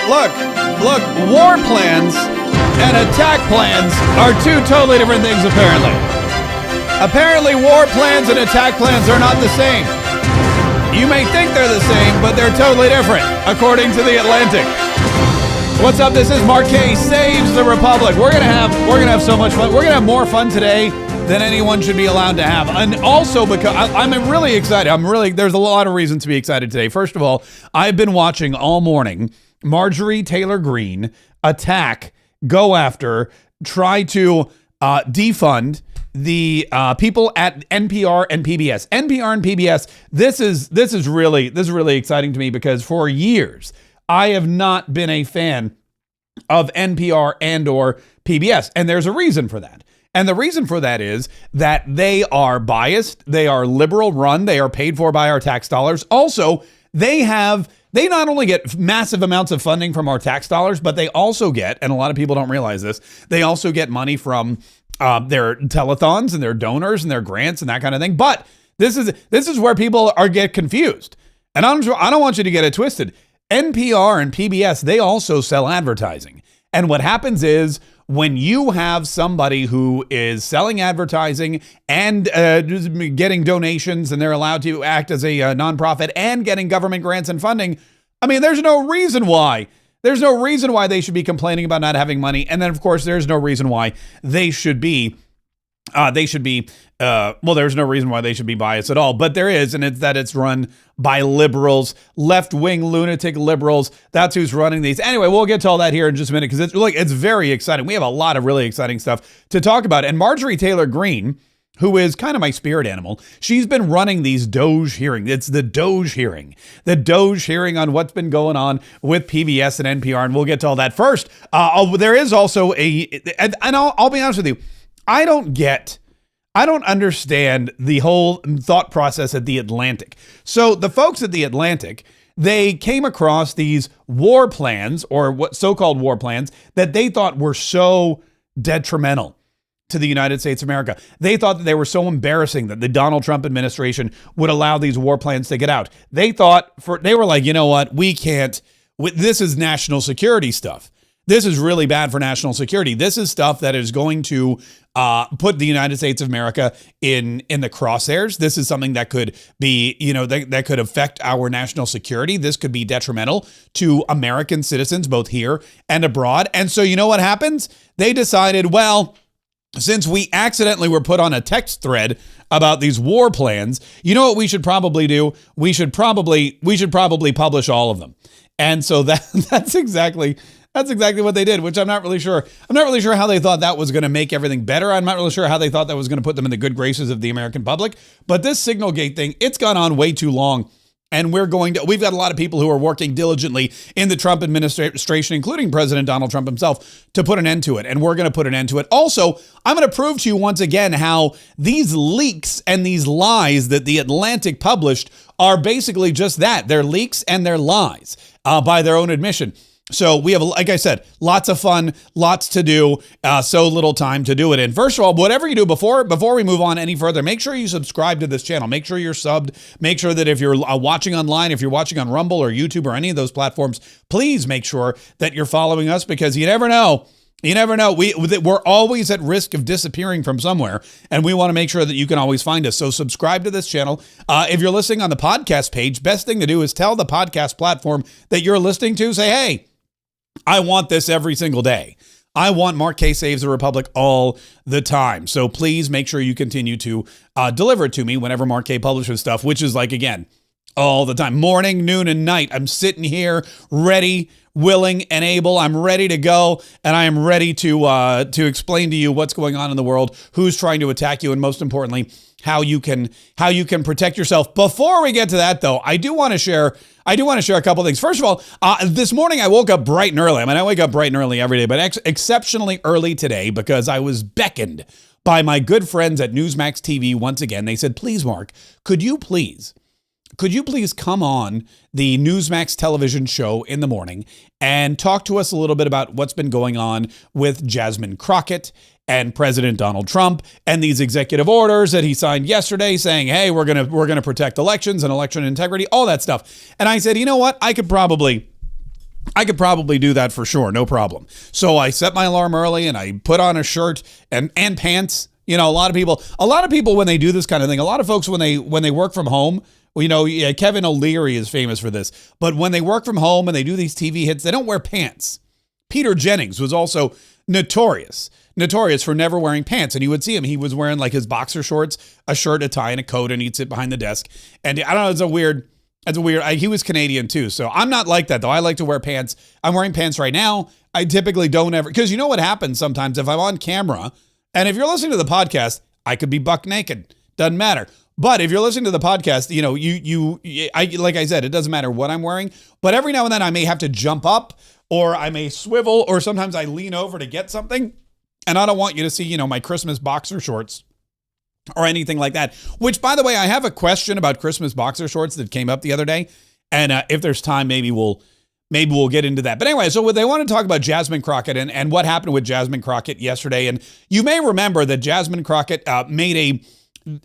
look, war plans and attack plans are two totally different things, apparently. Apparently, war plans and attack plans are not the same. You may think they're the same, but they're totally different, according to The Atlantic. What's up? This is Mark Kaye Saves the Republic. We're gonna have so much fun. We're gonna have more fun today than anyone should be allowed to have. And also because I'm really excited. There's a lot of reasons to be excited today. First of all, I've been watching all morning Marjorie Taylor Greene attack, go after, try to defund the people at NPR and PBS. NPR and PBS, this is really exciting to me because for years I have not been a fan of NPR and or PBS, and there's a reason for that. And the reason for that is that they are biased, they are liberal run, they are paid for by our tax dollars. Also, they not only get massive amounts of funding from our tax dollars, but they also get, and a lot of people don't realize this, they also get money from their telethons and their donors and their grants and that kind of thing. But this is where people get confused. And I don't want you to get it twisted. NPR and PBS, they also sell advertising. And what happens is when you have somebody who is selling advertising and getting donations and they're allowed to act as a nonprofit and getting government grants and funding, I mean, there's no reason why. There's no reason why they should be complaining about not having money. And then, of course, there's no reason why they should be there's no reason why they should be biased at all, but there is, and it's that it's run by liberals, left-wing lunatic liberals. That's who's running these. Anyway, we'll get to all that here in just a minute because it's very exciting. We have a lot of really exciting stuff to talk about. And Marjorie Taylor Greene, who is kind of my spirit animal, she's been running these Doge hearings. It's the Doge hearing on what's been going on with PBS and NPR, and we'll get to all that first. There is also and I'll be honest with you, I don't understand the whole thought process at The Atlantic. So the folks at The Atlantic, they came across these war plans, or what so-called war plans, that they thought were so detrimental to the United States of America. They thought that they were so embarrassing that the Donald Trump administration would allow these war plans to get out. They were like, you know what, we can't, this is national security stuff. This is really bad for national security. This is stuff that is going to put the United States of America in the crosshairs. This is something that could be, that could affect our national security. This could be detrimental to American citizens, both here and abroad. And so you know what happens? They decided, well, since we accidentally were put on a text thread about these war plans, you know what we should probably do? We should probably publish all of them. And so that's exactly what they did, which I'm not really sure. I'm not really sure how they thought that was going to make everything better. I'm not really sure how they thought that was going to put them in the good graces of the American public. But this Signalgate thing, it's gone on way too long. And we've got a lot of people who are working diligently in the Trump administration, including President Donald Trump himself, to put an end to it. And we're going to put an end to it. Also, I'm going to prove to you once again how these leaks and these lies that The Atlantic published are basically just that. They're leaks and they're lies by their own admission. So we have, like I said, lots of fun, lots to do, so little time to do it in. First of all, whatever you do before we move on any further, make sure you subscribe to this channel. Make sure you're subbed. Make sure that if you're watching online, if you're watching on Rumble or YouTube or any of those platforms, please make sure that you're following us because you never know. You never know. We're always at risk of disappearing from somewhere, and we want to make sure that you can always find us. So subscribe to this channel. If you're listening on the podcast page, best thing to do is tell the podcast platform that you're listening to, say, hey, I want this every single day. I want Mark Kaye Saves the Republic all the time. So please make sure you continue to deliver it to me whenever Mark Kaye publishes stuff, which is like, again, all the time. Morning, noon, and night. I'm sitting here ready, willing, and able. I'm ready to go, and I am ready to explain to you what's going on in the world, who's trying to attack you, and most importantly, how you can protect yourself. Before we get to that, though, I do want to share a couple things. First of all, this morning I woke up bright and early. I mean, I wake up bright and early every day, but exceptionally early today because I was beckoned by my good friends at Newsmax TV once again. They said, please, Mark, could you please come on the Newsmax television show in the morning and talk to us a little bit about what's been going on with Jasmine Crockett and President Donald Trump and these executive orders that he signed yesterday saying, hey, we're going to protect elections and election integrity, all that stuff. And I said, you know what? I could probably I could probably do that for sure, no problem. So I set my alarm early and I put on a shirt and pants. You know, a lot of people when they do this kind of thing, a lot of folks when they work from home, you know, Kevin O'Leary is famous for this, but when they work from home and they do these TV hits, they don't wear pants. Peter Jennings was also notorious for never wearing pants. And you would see him. He was wearing like his boxer shorts, a shirt, a tie, and a coat, and he'd sit behind the desk. And I don't know, it's a weird, he was Canadian too. So I'm not like that though. I like to wear pants. I'm wearing pants right now. I typically don't ever, because you know what happens sometimes if I'm on camera, and if you're listening to the podcast, I could be buck naked. Doesn't matter. But if you're listening to the podcast, you know, like I said, it doesn't matter what I'm wearing, but every now and then I may have to jump up, or I may swivel, or sometimes I lean over to get something. And I don't want you to see, you know, my Christmas boxer shorts or anything like that. Which, by the way, I have a question about Christmas boxer shorts that came up the other day. And if there's time, maybe we'll get into that. But anyway, so they want to talk about Jasmine Crockett and what happened with Jasmine Crockett yesterday. And you may remember that Jasmine Crockett made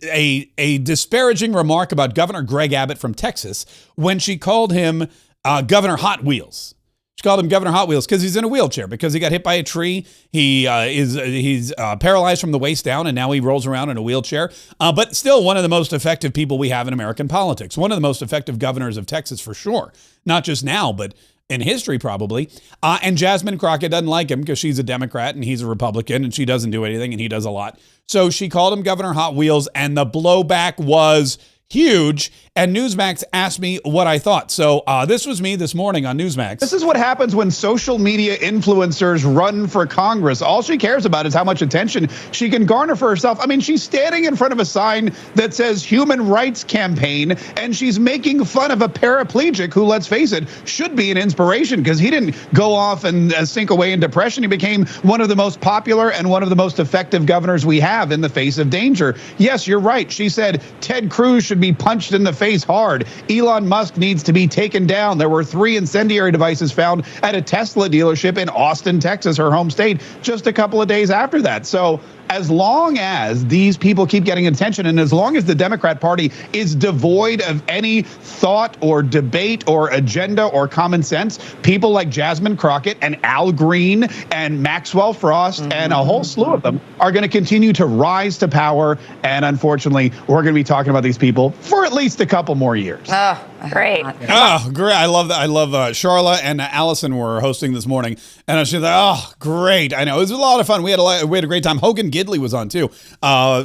a disparaging remark about Governor Greg Abbott from Texas when she called him Governor Hot Wheels. She called him Governor Hot Wheels because he's in a wheelchair, because he got hit by a tree. He's paralyzed from the waist down, and now he rolls around in a wheelchair. But still one of the most effective people we have in American politics. One of the most effective governors of Texas for sure. Not just now, but in history probably. And Jasmine Crockett doesn't like him because she's a Democrat and he's a Republican and she doesn't do anything and he does a lot. So she called him Governor Hot Wheels, and the blowback was huge. And Newsmax asked me what I thought. So this was me this morning on Newsmax. This is what happens when social media influencers run for Congress. All she cares about is how much attention she can garner for herself. I mean, she's standing in front of a sign that says Human Rights Campaign, and she's making fun of a paraplegic who, let's face it, should be an inspiration, because he didn't go off and sink away in depression. He became one of the most popular and one of the most effective governors we have in the face of danger. Yes, you're right. She said Ted Cruz should be punched in the face hard. Elon Musk needs to be taken down. There were 3 incendiary devices found at a Tesla dealership in Austin, Texas, her home state, just a couple of days after that. So as long as these people keep getting attention, and as long as the Democrat Party is devoid of any thought or debate or agenda or common sense, people like Jasmine Crockett and Al Green and Maxwell Frost and a whole slew of them are going to continue to rise to power. And unfortunately, we're going to be talking about these people for at least a couple more years. Oh, great. Oh, great. I love that. I love Charla and Allison were hosting this morning. And she's like, oh, great. I know. It was a lot of fun. We had a great time. Hogan Gidley was on too,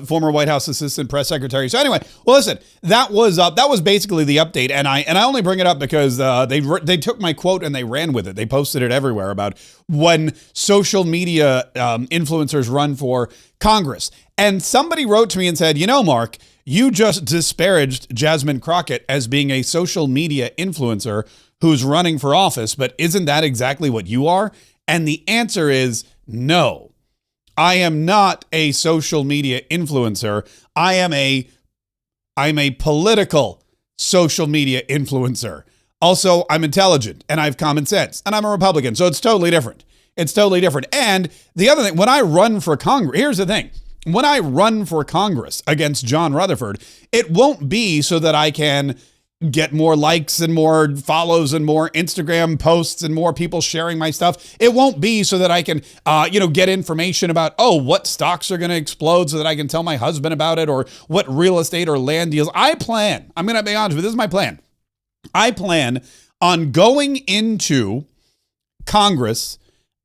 former White House assistant press secretary. So anyway, well, listen, that was basically the update, and I only bring it up because they took my quote and they ran with it. They posted it everywhere about when social media influencers run for Congress, and somebody wrote to me and said, you know, Mark, you just disparaged Jasmine Crockett as being a social media influencer who's running for office, but isn't that exactly what you are? And the answer is no. I am not a social media influencer. I'm a political social media influencer. Also, I'm intelligent and I have common sense and I'm a Republican. So it's totally different. It's totally different. And the other thing, when I run for Congress, here's the thing. When I run for Congress against John Rutherford, it won't be so that I can get more likes and more follows and more Instagram posts and more people sharing my stuff. It won't be so that I can, get information about, what stocks are going to explode so that I can tell my husband about it, or what real estate or land deals. I'm going to be honest with you, this is my plan. I plan on going into Congress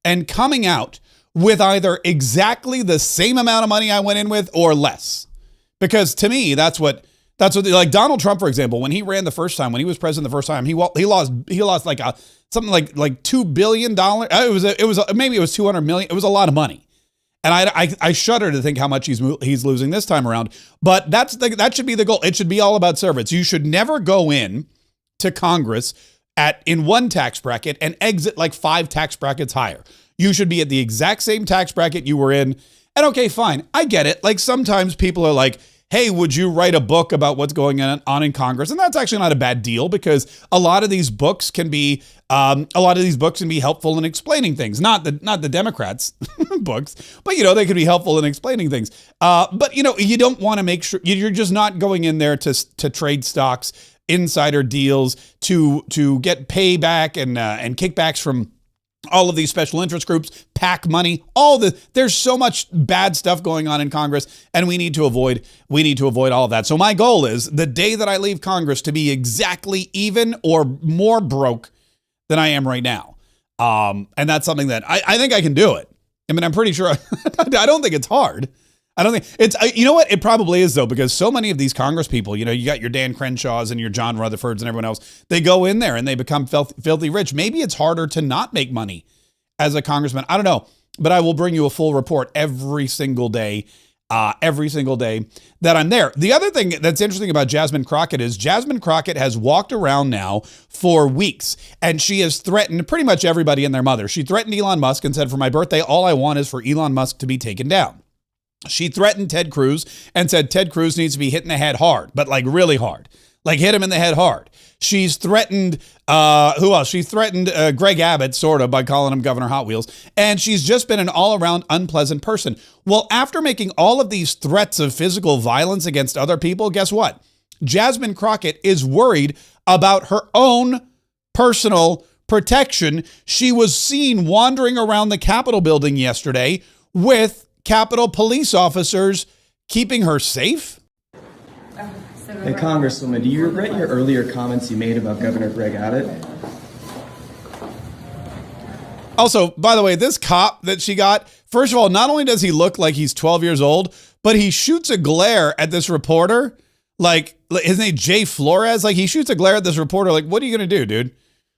and coming out with either exactly the same amount of money I went in with or less. Because to me, that's what like Donald Trump, for example, when he ran the first time, when he was president the first time, he lost like something like $2 billion. Maybe it was 200 million. It was a lot of money. And I shudder to think how much he's losing this time around. But that should be the goal. It should be all about service. You should never go in to Congress in one tax bracket and exit like 5 tax brackets higher. You should be at the exact same tax bracket you were in. And okay, fine. I get it. Like sometimes people are like, hey, would you write a book about what's going on in Congress? And that's actually not a bad deal, because a lot of these books can be helpful in explaining things. Not the Democrats' books, but they can be helpful in explaining things. But you don't want to make sure you're just not going in there to trade stocks, insider deals, to get payback and kickbacks from all of these special interest groups, PAC money, there's so much bad stuff going on in Congress, and we need to avoid all of that. So my goal is the day that I leave Congress to be exactly even or more broke than I am right now. And that's something that I think I can do it. I mean, I'm pretty sure. I don't think it's hard. I don't think it's, you know what? It probably is, though, because so many of these Congress people, you got your Dan Crenshaws and your John Rutherfords and everyone else, they go in there and they become filthy rich. Maybe it's harder to not make money as a congressman. I don't know, but I will bring you a full report every single day that I'm there. The other thing that's interesting about Jasmine Crockett is Jasmine Crockett has walked around now for weeks, and she has threatened pretty much everybody and their mother. She threatened Elon Musk and said, for my birthday, all I want is for Elon Musk to be taken down. She threatened Ted Cruz and said Ted Cruz needs to be hit in the head hard, but like really hard, like hit him in the head hard. She's threatened, who else? She threatened Greg Abbott, sort of, by calling him Governor Hot Wheels. And she's just been an all-around unpleasant person. Well, after making all of these threats of physical violence against other people, guess what? Jasmine Crockett is worried about her own personal protection. She was seen wandering around the Capitol building yesterday with Capitol police officers keeping her safe. Hey, Congresswoman, do you regret your earlier comments you made about Governor Greg Abbott? Also, by the way, this cop that she got, first of all, not only does he look like he's 12 years old, but he shoots a glare at this reporter. Like, his name Jay Flores. Like, he shoots a glare at this reporter. Like, what are you going to do, dude?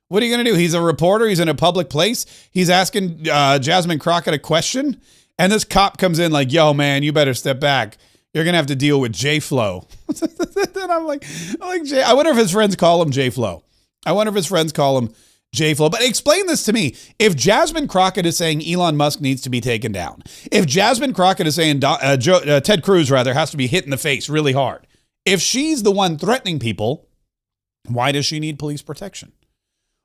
What are you going to do? He's a reporter. He's in a public place. He's asking Jasmine Crockett a question. And this cop comes in like, yo, man, you better step back. You're going to have to deal with J-Flo. And I'm like, Jay. I wonder if his friends call him J-Flo. But explain this to me. If Jasmine Crockett is saying Elon Musk needs to be taken down, if Jasmine Crockett is saying Ted Cruz, has to be hit in the face really hard, if she's the one threatening people, why does she need police protection?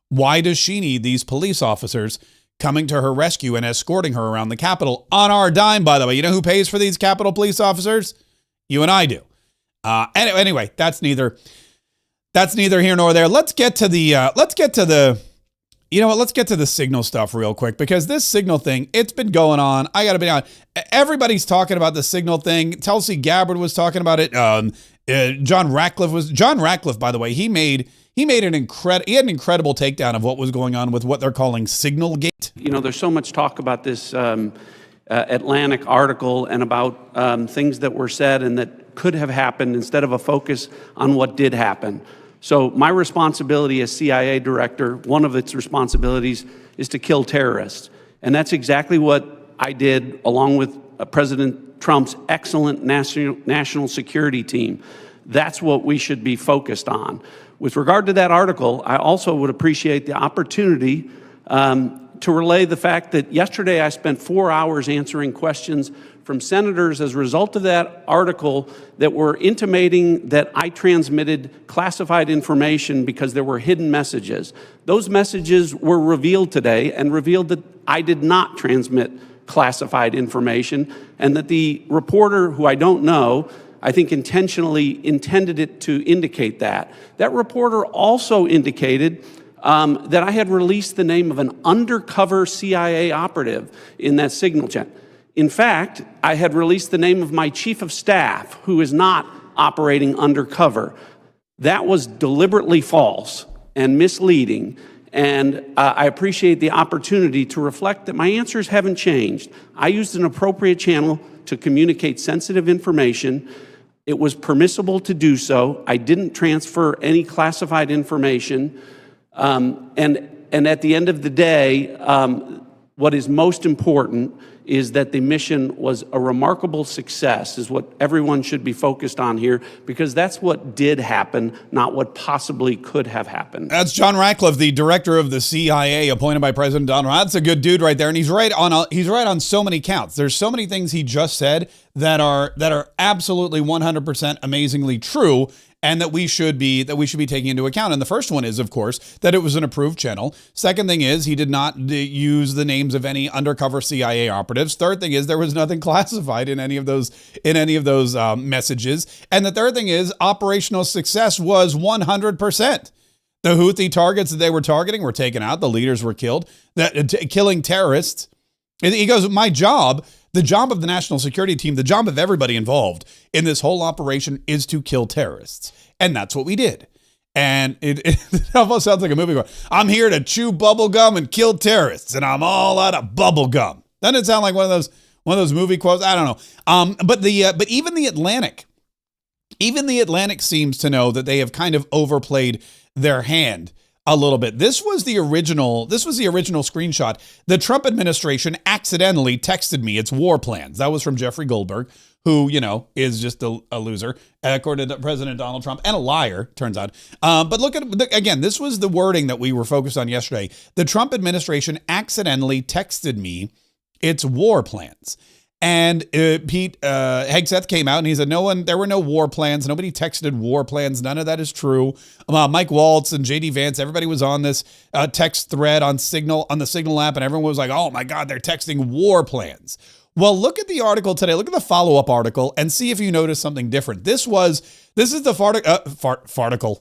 Why does she need these police officers coming to her rescue and escorting her around the Capitol on our dime, by the way? You know who pays for these Capitol police officers? You and I do. Anyway, that's neither here nor there. Let's get to the Signal stuff real quick, because this Signal thing, it's been going on. I got to be honest. Everybody's talking about the Signal thing. Tulsi Gabbard was talking about it. John Ratcliffe, by the way, he had an incredible takedown of what was going on with what they're calling Signalgate. There's so much talk about this Atlantic article and about things that were said and that could have happened instead of a focus on what did happen. So my responsibility as CIA director, one of its responsibilities is to kill terrorists. And that's exactly what I did along with President Trump's excellent national security team. That's what we should be focused on. With regard to that article, I also would appreciate the opportunity to relay the fact that yesterday I spent 4 hours answering questions from senators as a result of that article that were intimating that I transmitted classified information because there were hidden messages. Those messages were revealed today and revealed that I did not transmit classified information, and that the reporter, who I don't know, I think intentionally intended it to indicate that. That reporter also indicated that I had released the name of an undercover CIA operative in that signal chat. In fact, I had released the name of my chief of staff, who is not operating undercover. That was deliberately false and misleading, and I appreciate the opportunity to reflect that my answers haven't changed. I used an appropriate channel to communicate sensitive information. It was permissible to do so. I didn't transfer any classified information. And at the end of the day, what is most important is that the mission was a remarkable success, is what everyone should be focused on here, because that's what did happen, not what possibly could have happened. That's John Ratcliffe, the director of the CIA, appointed by President Donald Trump. That's a good dude right there, and he's right on so many counts. There's so many things he just said that are absolutely 100% amazingly true, and that we should be taking into account. And the first one is, of course, that it was an approved channel. Second thing is, he did not use the names of any undercover CIA operatives. Third thing is, there was nothing classified in any of those messages. And the third thing is, operational success was 100%. The Houthi targets that they were targeting were taken out. The leaders were killed. Killing terrorists. He goes, my job, the job of the national security team, the job of everybody involved in this whole operation is to kill terrorists. And that's what we did. And it almost sounds like a movie going, I'm here to chew bubble gum and kill terrorists, and I'm all out of bubble gum. Doesn't it sound like one of those movie quotes? I don't know. But even the Atlantic seems to know that they have kind of overplayed their hand a little bit. This was the original screenshot. The Trump administration accidentally texted me its war plans. That was from Jeffrey Goldberg, who, is just a loser, according to President Donald Trump, and a liar, turns out. But look again, this was the wording that we were focused on yesterday. The Trump administration accidentally texted me its war plans. And Pete Hegseth came out and he said, there were no war plans. Nobody texted war plans. None of that is true. Mike Waltz and JD Vance, everybody was on this text thread on the Signal app, and everyone was like, oh my God, they're texting war plans. Well, look at the article today. Look at the follow-up article and see if you notice something different. This is the farticle.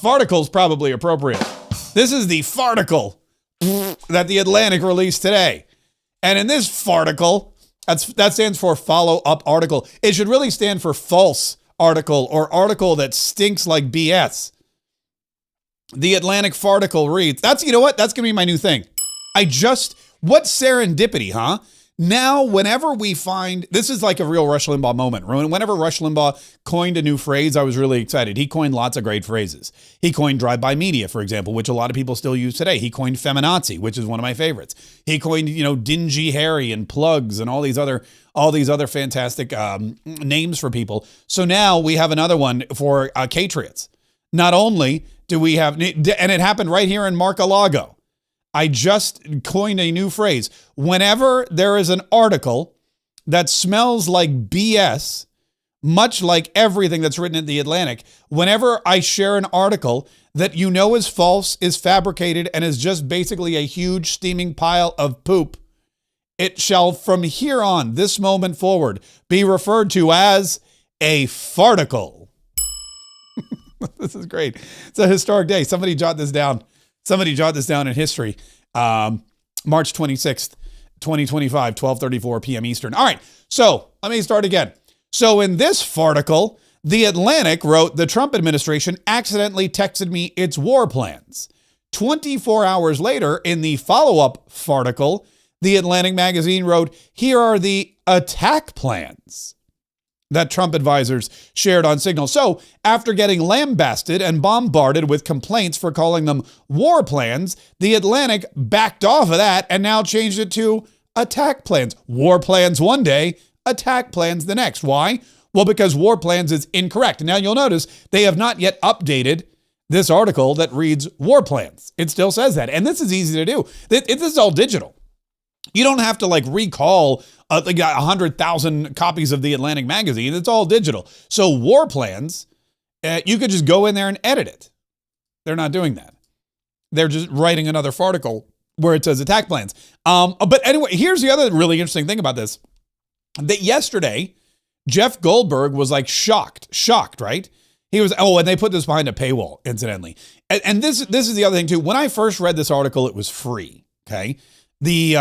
Farticle's probably appropriate. This is the farticle that the Atlantic released today. And in this farticle, that stands for follow-up article. It should really stand for false article, or article that stinks like BS. The Atlantic farticle reads, that's going to be my new thing. What serendipity, huh? Now, whenever we find, this is like a real Rush Limbaugh moment. Whenever Rush Limbaugh coined a new phrase, I was really excited. He coined lots of great phrases. He coined drive-by media, for example, which a lot of people still use today. He coined feminazi, which is one of my favorites. He coined, dingy Harry and plugs and all these other fantastic names for people. So now we have another one for Kayetriots. Not only do we have, and it happened right here in Mar-a-Lago. I just coined a new phrase. Whenever there is an article that smells like BS, much like everything that's written in The Atlantic, whenever I share an article that is false, is fabricated, and is just basically a huge steaming pile of poop, it shall from here on, this moment forward, be referred to as a farticle. This is great. It's a historic day. Somebody jot this down. Somebody jot this down in history. March 26th, 2025, 12:34 p.m. Eastern. All right, so let me start again. So in this farticle, The Atlantic wrote, the Trump administration accidentally texted me its war plans. 24 hours later, in the follow-up farticle, The Atlantic magazine wrote, here are the attack plans that Trump advisors shared on Signal. So after getting lambasted and bombarded with complaints for calling them war plans, The Atlantic backed off of that and now changed it to attack plans. War plans one day, attack plans the next. Why? Well, because war plans is incorrect. Now you'll notice they have not yet updated this article that reads war plans. It still says that. And this is easy to do. This is all digital. You don't have to recall 100,000 copies of The Atlantic magazine. It's all digital. So war plans, you could just go in there and edit it. They're not doing that. They're just writing another farticle where it says attack plans. But anyway, here's the other really interesting thing about this. That yesterday, Jeff Goldberg was shocked, right? He was, and they put this behind a paywall, incidentally. And this is the other thing too. When I first read this article, it was free, okay? The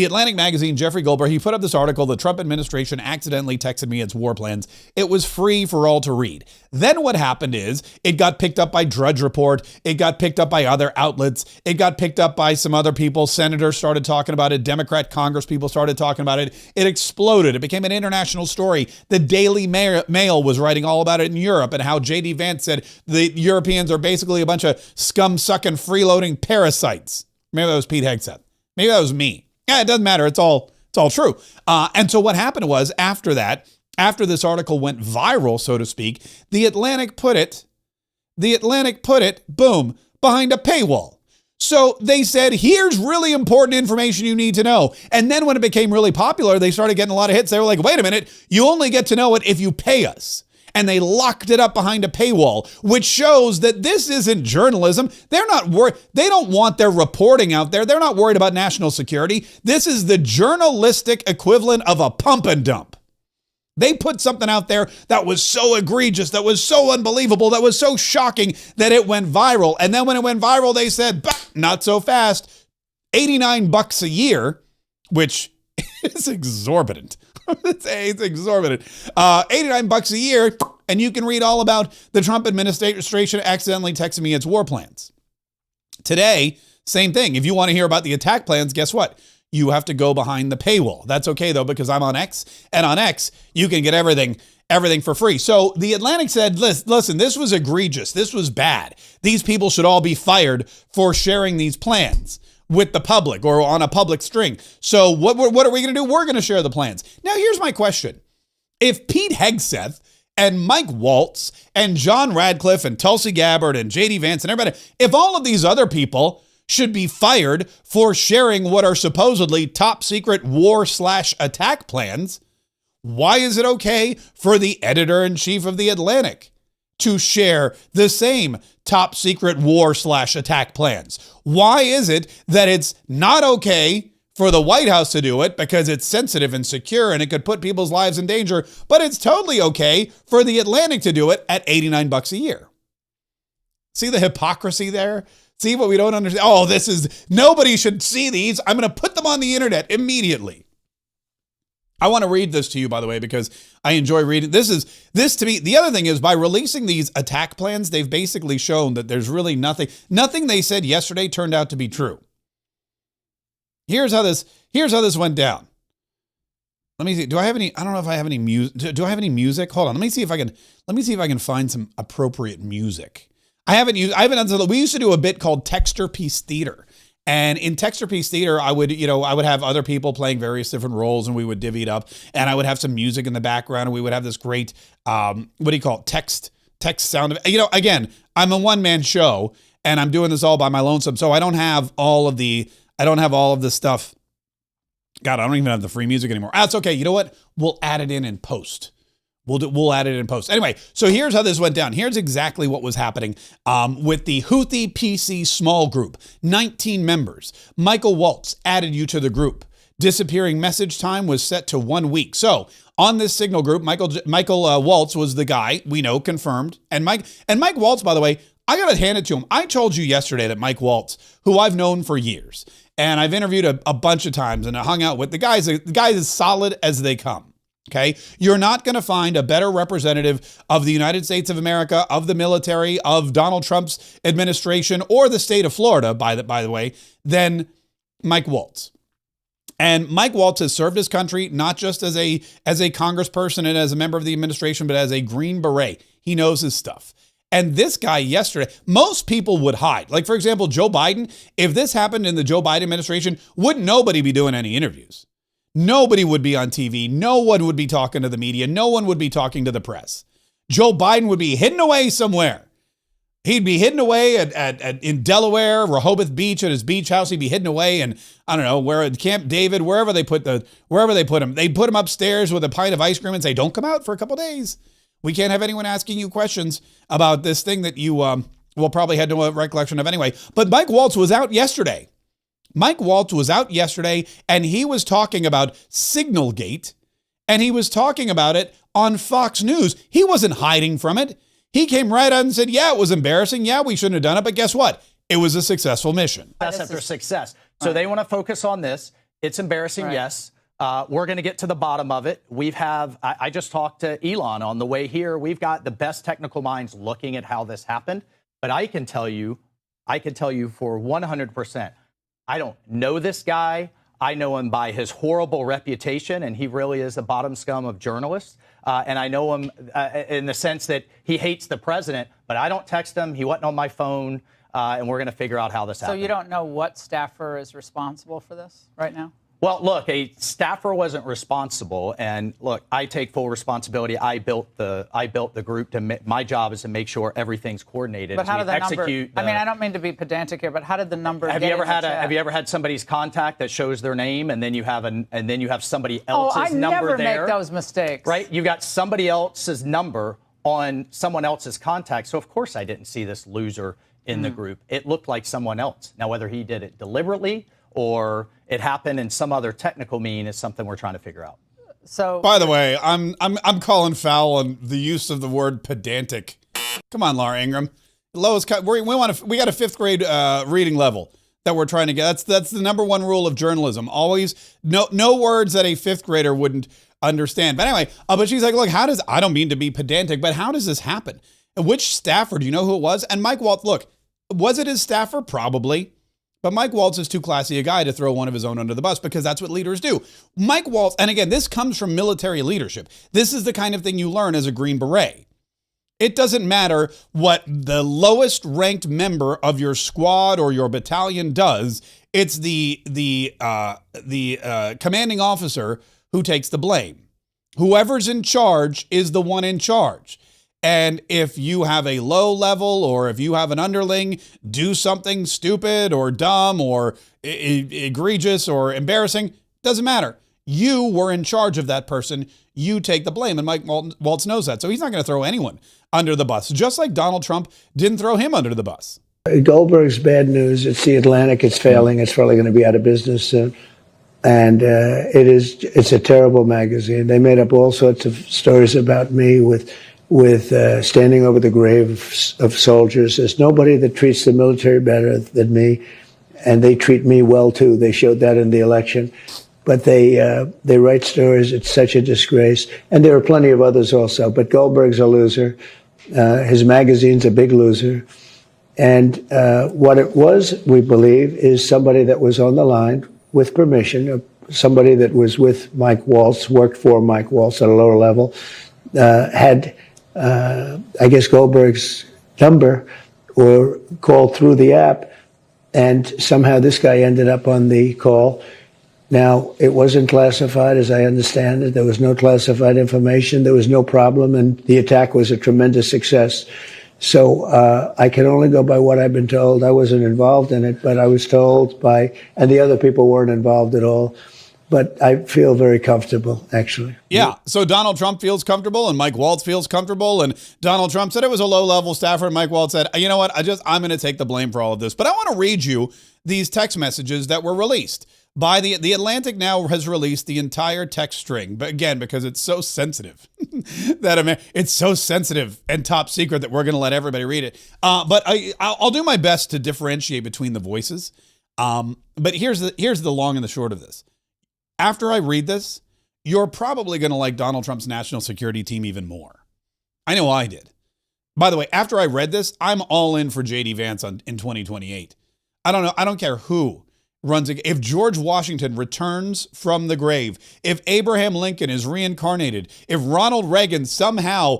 Atlantic magazine, Jeffrey Goldberg, he put up this article, the Trump administration accidentally texted me its war plans. It was free for all to read. Then what happened is it got picked up by Drudge Report. It got picked up by other outlets. It got picked up by some other people. Senators started talking about it. Democrat Congress people started talking about it. It exploded. It became an international story. The Daily Mail was writing all about it in Europe and how JD Vance said the Europeans are basically a bunch of scum-sucking, freeloading parasites. Maybe that was Pete Hegseth. Maybe that was me. Yeah, it doesn't matter. It's all true. And so what happened was after that, after this article went viral, so to speak, the Atlantic put it, boom, behind a paywall. So they said, here's really important information you need to know. And then when it became really popular, they started getting a lot of hits. They were like, wait a minute, you only get to know it if you pay us. And they locked it up behind a paywall, which shows that this isn't journalism. They're not worried. They don't want their reporting out there. They're not worried about national security. This is the journalistic equivalent of a pump and dump. They put something out there that was so egregious, that was so unbelievable, that was so shocking that it went viral. And then when it went viral, they said, bah, not so fast. $89 a year, which is exorbitant. It's exorbitant. $89 a year, and you can read all about the Trump administration accidentally texting me its war plans. Today, same thing. If you want to hear about the attack plans, guess what? You have to go behind the paywall. That's okay, though, because I'm on X, and on X, you can get everything for free. So the Atlantic said, listen, this was egregious. This was bad. These people should all be fired for sharing these plans with the public or on a public string. So what are we going to do? We're going to share the plans. Now, here's my question. If Pete Hegseth and Mike Waltz and John Radcliffe and Tulsi Gabbard and J.D. Vance and everybody, if all of these other people should be fired for sharing what are supposedly top secret war/attack plans, why is it okay for the editor-in-chief of the Atlantic to share the same top secret war/attack plans? Why is it that it's not okay for the White House to do it because it's sensitive and secure and it could put people's lives in danger, but it's totally okay for the Atlantic to do it at $89 a year? See the hypocrisy there? See what we don't understand? Oh, nobody should see these. I'm going to put them on the internet immediately. I want to read this to you, by the way, because I enjoy reading. This to me, the other thing is by releasing these attack plans, they've basically shown that there's really nothing they said yesterday turned out to be true. Here's how this went down. Let me see. I don't know if I have any music. Do I have any music? Hold on. Let me see if I can find some appropriate music. I haven't done. We used to do a bit called Texter Piece Theater. And in Texter Piece Theater, I would have other people playing various different roles, and we would divvy it up. And I would have some music in the background, and we would have this great, text sound. Again, I'm a one-man show, and I'm doing this all by my lonesome, so I don't have all of the stuff. God, I don't even have the free music anymore. That's okay. You know what? We'll add it in post. We'll add it in post. Anyway, so here's how this went down. Here's exactly what was happening with the Houthi PC small group. 19 members. Michael Waltz added you to the group. Disappearing message time was set to 1 week. So on this signal group, Michael Waltz was the guy we know, confirmed. And Mike Waltz, by the way, I got to hand it to him. I told you yesterday that Mike Waltz, who I've known for years, and I've interviewed a bunch of times and I hung out with, the guy's as solid as they come. Okay, you're not going to find a better representative of the United States of America, of the military, of Donald Trump's administration, or the state of Florida, by the way, than Mike Waltz. And Mike Waltz has served his country not just as a congressperson and as a member of the administration, but as a Green Beret. He knows his stuff. And this guy yesterday, most people would hide. Like, for example, Joe Biden, if this happened in the Joe Biden administration, wouldn't nobody be doing any interviews? Nobody would be on TV. No one would be talking to the media. No one would be talking to the press. Joe Biden would be hidden away somewhere. He'd be hidden away in Delaware, Rehoboth Beach, at his beach house. He'd be hidden away, and I don't know where, at Camp David, wherever they put him. They put him upstairs with a pint of ice cream and say, "Don't come out for a couple days. We can't have anyone asking you questions about this thing that you will probably had no recollection of anyway." But Mike Waltz was out yesterday. And he was talking about Signalgate, and he was talking about it on Fox News. He wasn't hiding from it. He came right out and said, yeah, it was embarrassing. Yeah, we shouldn't have done it. But guess what? It was a successful mission. Success after success. So they want to focus on this. It's embarrassing, right. Yes. We're going to get to the bottom of it. I just talked to Elon on the way here. We've got the best technical minds looking at how this happened. But I can tell you for 100%, I don't know this guy. I know him by his horrible reputation, and he really is the bottom scum of journalists. And I know him in the sense that he hates the president, but I don't text him. He wasn't on my phone, and we're going to figure out how this happened. So you don't know what staffer is responsible for this right now? Well, look, a staffer wasn't responsible, and look, I take full responsibility. I built the group. My job is to make sure everything's coordinated. But how did the number? I mean, I don't mean to be pedantic here, but how did the number? Have you ever had somebody's contact that shows their name, and then you have somebody else's number there? I never make those mistakes. Right? You got somebody else's number on someone else's contact. So of course I didn't see this loser in the group. It looked like someone else. Now whether he did it deliberately or it happened in some other technical mean is something we're trying to figure out. So, by the way, I'm calling foul on the use of the word pedantic. Come on, Laura Ingraham. Lowest we got a fifth grade reading level that we're trying to get. That's the number one rule of journalism. Always no words that a fifth grader wouldn't understand. But anyway, but she's like, look, I don't mean to be pedantic, but how does this happen? And which staffer? Do you know who it was? And Mike Waltz, look, was it his staffer? Probably. But Mike Waltz is too classy a guy to throw one of his own under the bus because that's what leaders do. Mike Waltz, and again, this comes from military leadership. This is the kind of thing you learn as a Green Beret. It doesn't matter what the lowest ranked member of your squad or your battalion does. It's the commanding officer who takes the blame. Whoever's in charge is the one in charge. And if you have a low level or if you have an underling do something stupid or dumb or egregious or embarrassing, doesn't matter. You were in charge of that person. You take the blame. And Mike Waltz knows that. So he's not going to throw anyone under the bus, just like Donald Trump didn't throw him under the bus. Goldberg's bad news. It's the Atlantic. It's failing. It's probably going to be out of business soon. And it's a terrible magazine. They made up all sorts of stories about me with standing over the grave of soldiers. There's nobody that treats the military better than me, and they treat me well too. They showed that in the election. But they write stories. It's such a disgrace. And there are plenty of others also. But Goldberg's a loser. His magazine's a big loser. And what it was, we believe, is somebody that was on the line with permission, somebody that was with Mike Waltz, worked for Mike Waltz at a lower level, had I guess Goldberg's number or called through the app, and somehow this guy ended up on the call. Now, it wasn't classified, as I understand it. There was no classified information. There was no problem, and the attack was a tremendous success. So I can only go by what I've been told. I wasn't involved in it, but I was told by, and the other people weren't involved at all. But I feel very comfortable, actually. Yeah, so Donald Trump feels comfortable and Mike Waltz feels comfortable. And Donald Trump said it was a low-level staffer. And Mike Waltz said, you know what, I'm going to take the blame for all of this. But I want to read you these text messages that were released. By the Atlantic now has released the entire text string. But again, because it's so sensitive. It's so sensitive and top secret that we're going to let everybody read it. But I'll do my best to differentiate between the voices. But here's the long and the short of this. After I read this, you're probably going to like Donald Trump's national security team even more. I know I did. By the way, after I read this, I'm all in for J.D. Vance in 2028. I don't know. I don't care who runs. If George Washington returns from the grave, if Abraham Lincoln is reincarnated, if Ronald Reagan somehow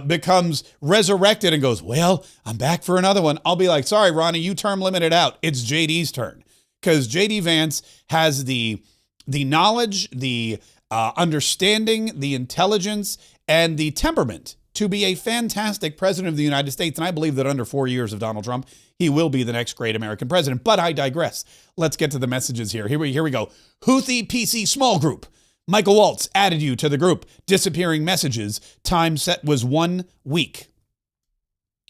becomes resurrected and goes, well, I'm back for another one, I'll be like, sorry, Ronnie, you term limited out. It's J.D.'s turn. Because J.D. Vance has the knowledge, the understanding, the intelligence, and the temperament to be a fantastic president of the United States. And I believe that under 4 years of Donald Trump, he will be the next great American president. But I digress. Let's get to the messages here. Here we go. Houthi PC small group. Michael Waltz added you to the group. Disappearing messages. Time set was 1 week.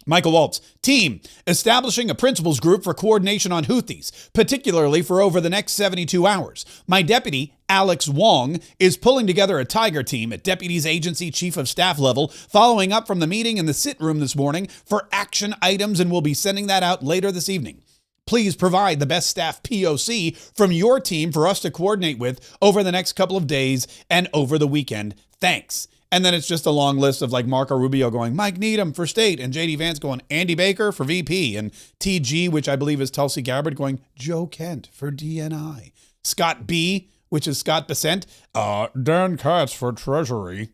Michael Waltz, team, establishing a principals group for coordination on Houthis, particularly for over the next 72 hours. My deputy, Alex Wong, is pulling together a tiger team at Deputies Agency Chief of Staff level, following up from the meeting in the sit room this morning for action items, and we'll be sending that out later this evening. Please provide the best staff POC from your team for us to coordinate with over the next couple of days and over the weekend. Thanks. And then it's just a long list of like Marco Rubio going, Mike Needham for state, and J.D. Vance going, Andy Baker for VP, and TG, which I believe is Tulsi Gabbard, going, Joe Kent for DNI. Scott B., which is Scott Bessent, Dan Katz for Treasury.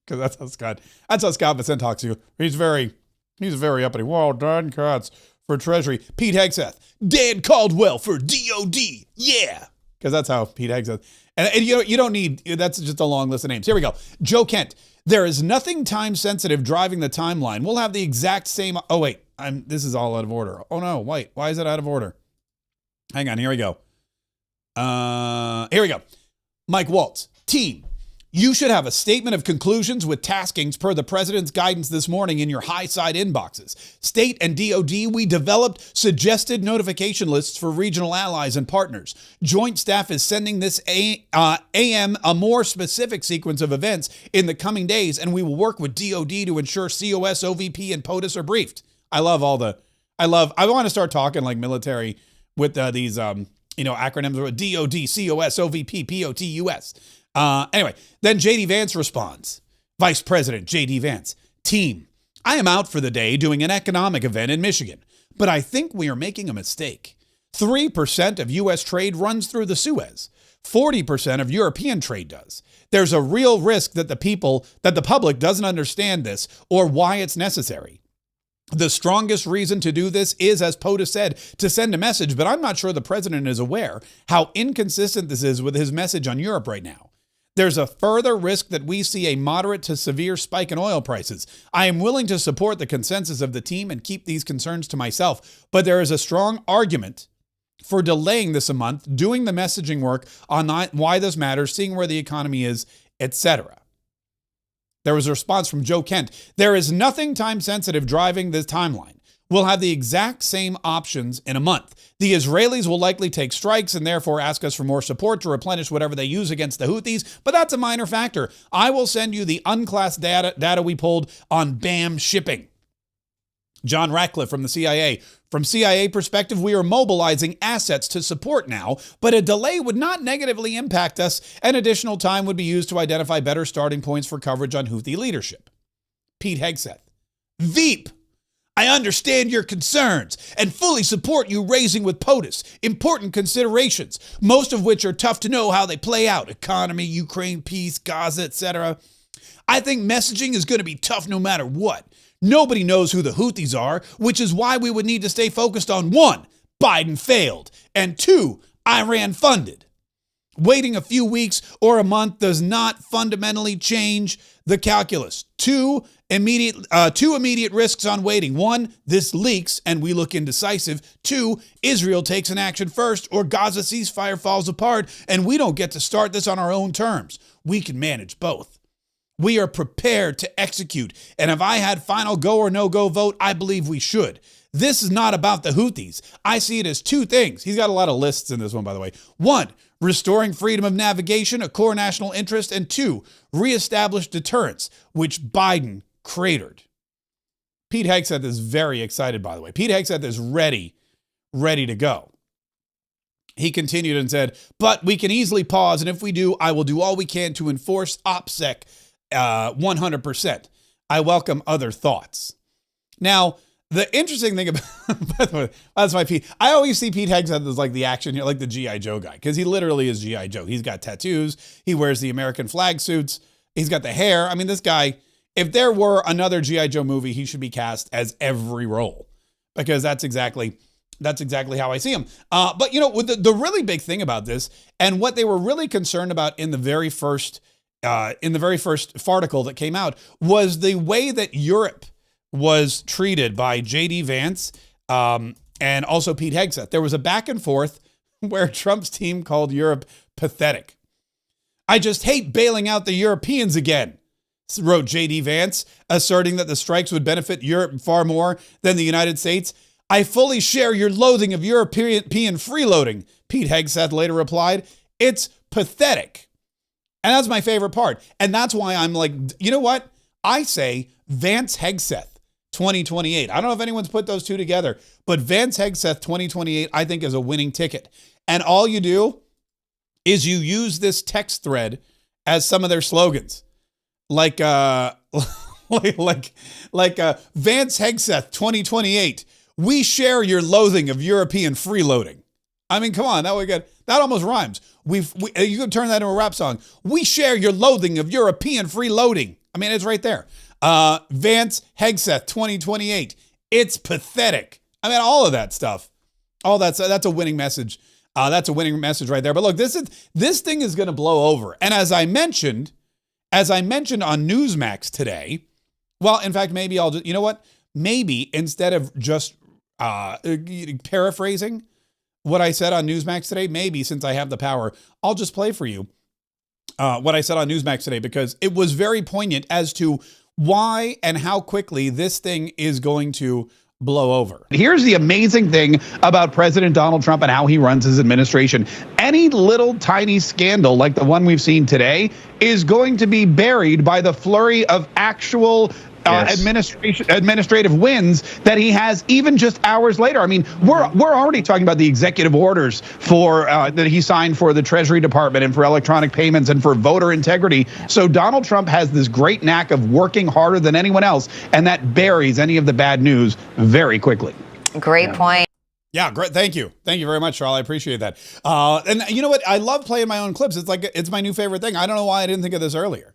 Because that's how Scott Bessent talks to you. He's very uppity. Well, Dan Katz for Treasury. Pete Hegseth, Dan Caldwell for DOD. Yeah. because that's how Pete Hegseth. And you don't need, that's just a long list of names. Here we go. Joe Kent. There is nothing time sensitive driving the timeline. We'll have the exact same. Oh, wait. This is all out of order. Oh, no. Wait. Why is it out of order? Hang on. Here we go. Here we go. Mike Waltz. Team. You should have a statement of conclusions with taskings per the president's guidance this morning in your high side inboxes. State and DOD, we developed suggested notification lists for regional allies and partners. Joint staff is sending this AM a more specific sequence of events in the coming days, and we will work with DOD to ensure COS, OVP, and POTUS are briefed. I want to start talking like military with these, acronyms, DOD, COS, OVP, POTUS. Anyway, then J.D. Vance responds. Vice President J.D. Vance. Team, I am out for the day doing an economic event in Michigan, but I think we are making a mistake. 3% of U.S. trade runs through the Suez. 40% of European trade does. There's a real risk that the public doesn't understand this or why it's necessary. The strongest reason to do this is, as POTUS said, to send a message, but I'm not sure the president is aware how inconsistent this is with his message on Europe right now. There's a further risk that we see a moderate to severe spike in oil prices. I am willing to support the consensus of the team and keep these concerns to myself, but there is a strong argument for delaying this a month, doing the messaging work on why this matters, seeing where the economy is, etc. There was a response from Joe Kent. There is nothing time-sensitive driving this timeline. We'll have the exact same options in a month. The Israelis will likely take strikes and therefore ask us for more support to replenish whatever they use against the Houthis, but that's a minor factor. I will send you the unclassed data we pulled on BAM shipping. John Ratcliffe from the CIA. From CIA perspective, we are mobilizing assets to support now, but a delay would not negatively impact us, and additional time would be used to identify better starting points for coverage on Houthi leadership. Pete Hegseth. Veep. I understand your concerns and fully support you raising with POTUS important considerations, most of which are tough to know how they play out. Economy, Ukraine, peace, Gaza, etc. I think messaging is going to be tough no matter what. Nobody knows who the Houthis are, which is why we would need to stay focused on 1, Biden failed, and 2, Iran funded. Waiting a few weeks or a month does not fundamentally change the calculus. Two immediate risks on waiting. 1, this leaks and we look indecisive. 2, Israel takes an action first or Gaza ceasefire falls apart and we don't get to start this on our own terms. We can manage both. We are prepared to execute, and if I had final go or no-go vote, I believe we should. This is not about the Houthis. I see it as 2 things. He's got a lot of lists in this one, by the way. 1, restoring freedom of navigation, a core national interest, and 2, reestablish deterrence, which Biden cratered. Pete Hegseth is very excited, by the way. Pete Hegseth is ready to go. He continued and said, but we can easily pause, and if we do, I will do all we can to enforce OPSEC 100%. I welcome other thoughts. Now, the interesting thing about, by the way, that's my Pete. I always see Pete Hegseth as like the action, like the G.I. Joe guy, because he literally is G.I. Joe. He's got tattoos. He wears the American flag suits. He's got the hair. I mean, this guy, if there were another G.I. Joe movie, he should be cast as every role, because that's exactly how I see him. But you know, with the really big thing about this, and what they were really concerned about in the very first farticle that came out, was the way that Europe was treated by J.D. Vance and also Pete Hegseth. There was a back and forth where Trump's team called Europe pathetic. I just hate bailing out the Europeans again, wrote J.D. Vance, asserting that the strikes would benefit Europe far more than the United States. I fully share your loathing of European freeloading, Pete Hegseth later replied. It's pathetic. And that's my favorite part. And that's why I'm like, you know what? I say Vance Hegseth 2028. I don't know if anyone's put those two together, but Vance Hegseth 2028, I think, is a winning ticket. And all you do is you use this text thread as some of their slogans. Like Vance Hegseth 2028. We share your loathing of European freeloading. I mean, come on, that almost rhymes. You can turn that into a rap song. We share your loathing of European freeloading. I mean, it's right there. Vance Hegseth 2028. It's pathetic. I mean, all of that stuff. All that's a winning message That's a winning message right there. But look, this thing is going to blow over. And as I mentioned on Newsmax today, well, in fact, maybe I'll just, you know what? Maybe instead of just paraphrasing what I said on Newsmax today, maybe since I have the power, I'll just play for you what I said on Newsmax today, because it was very poignant as to why and how quickly this thing is going to blow over. Here's the amazing thing about President Donald Trump and how he runs his administration. Any little tiny scandal like the one we've seen today is going to be buried by the flurry of actual administrative wins that he has even just hours later. I mean, we're already talking about the executive orders for that he signed for the Treasury Department and for electronic payments and for voter integrity. So Donald Trump has this great knack of working harder than anyone else, and that buries any of the bad news very quickly. Great point. Yeah, great. Thank you. Thank you very much, Charles. I appreciate that. And you know what? I love playing my own clips. It's my new favorite thing. I don't know why I didn't think of this earlier.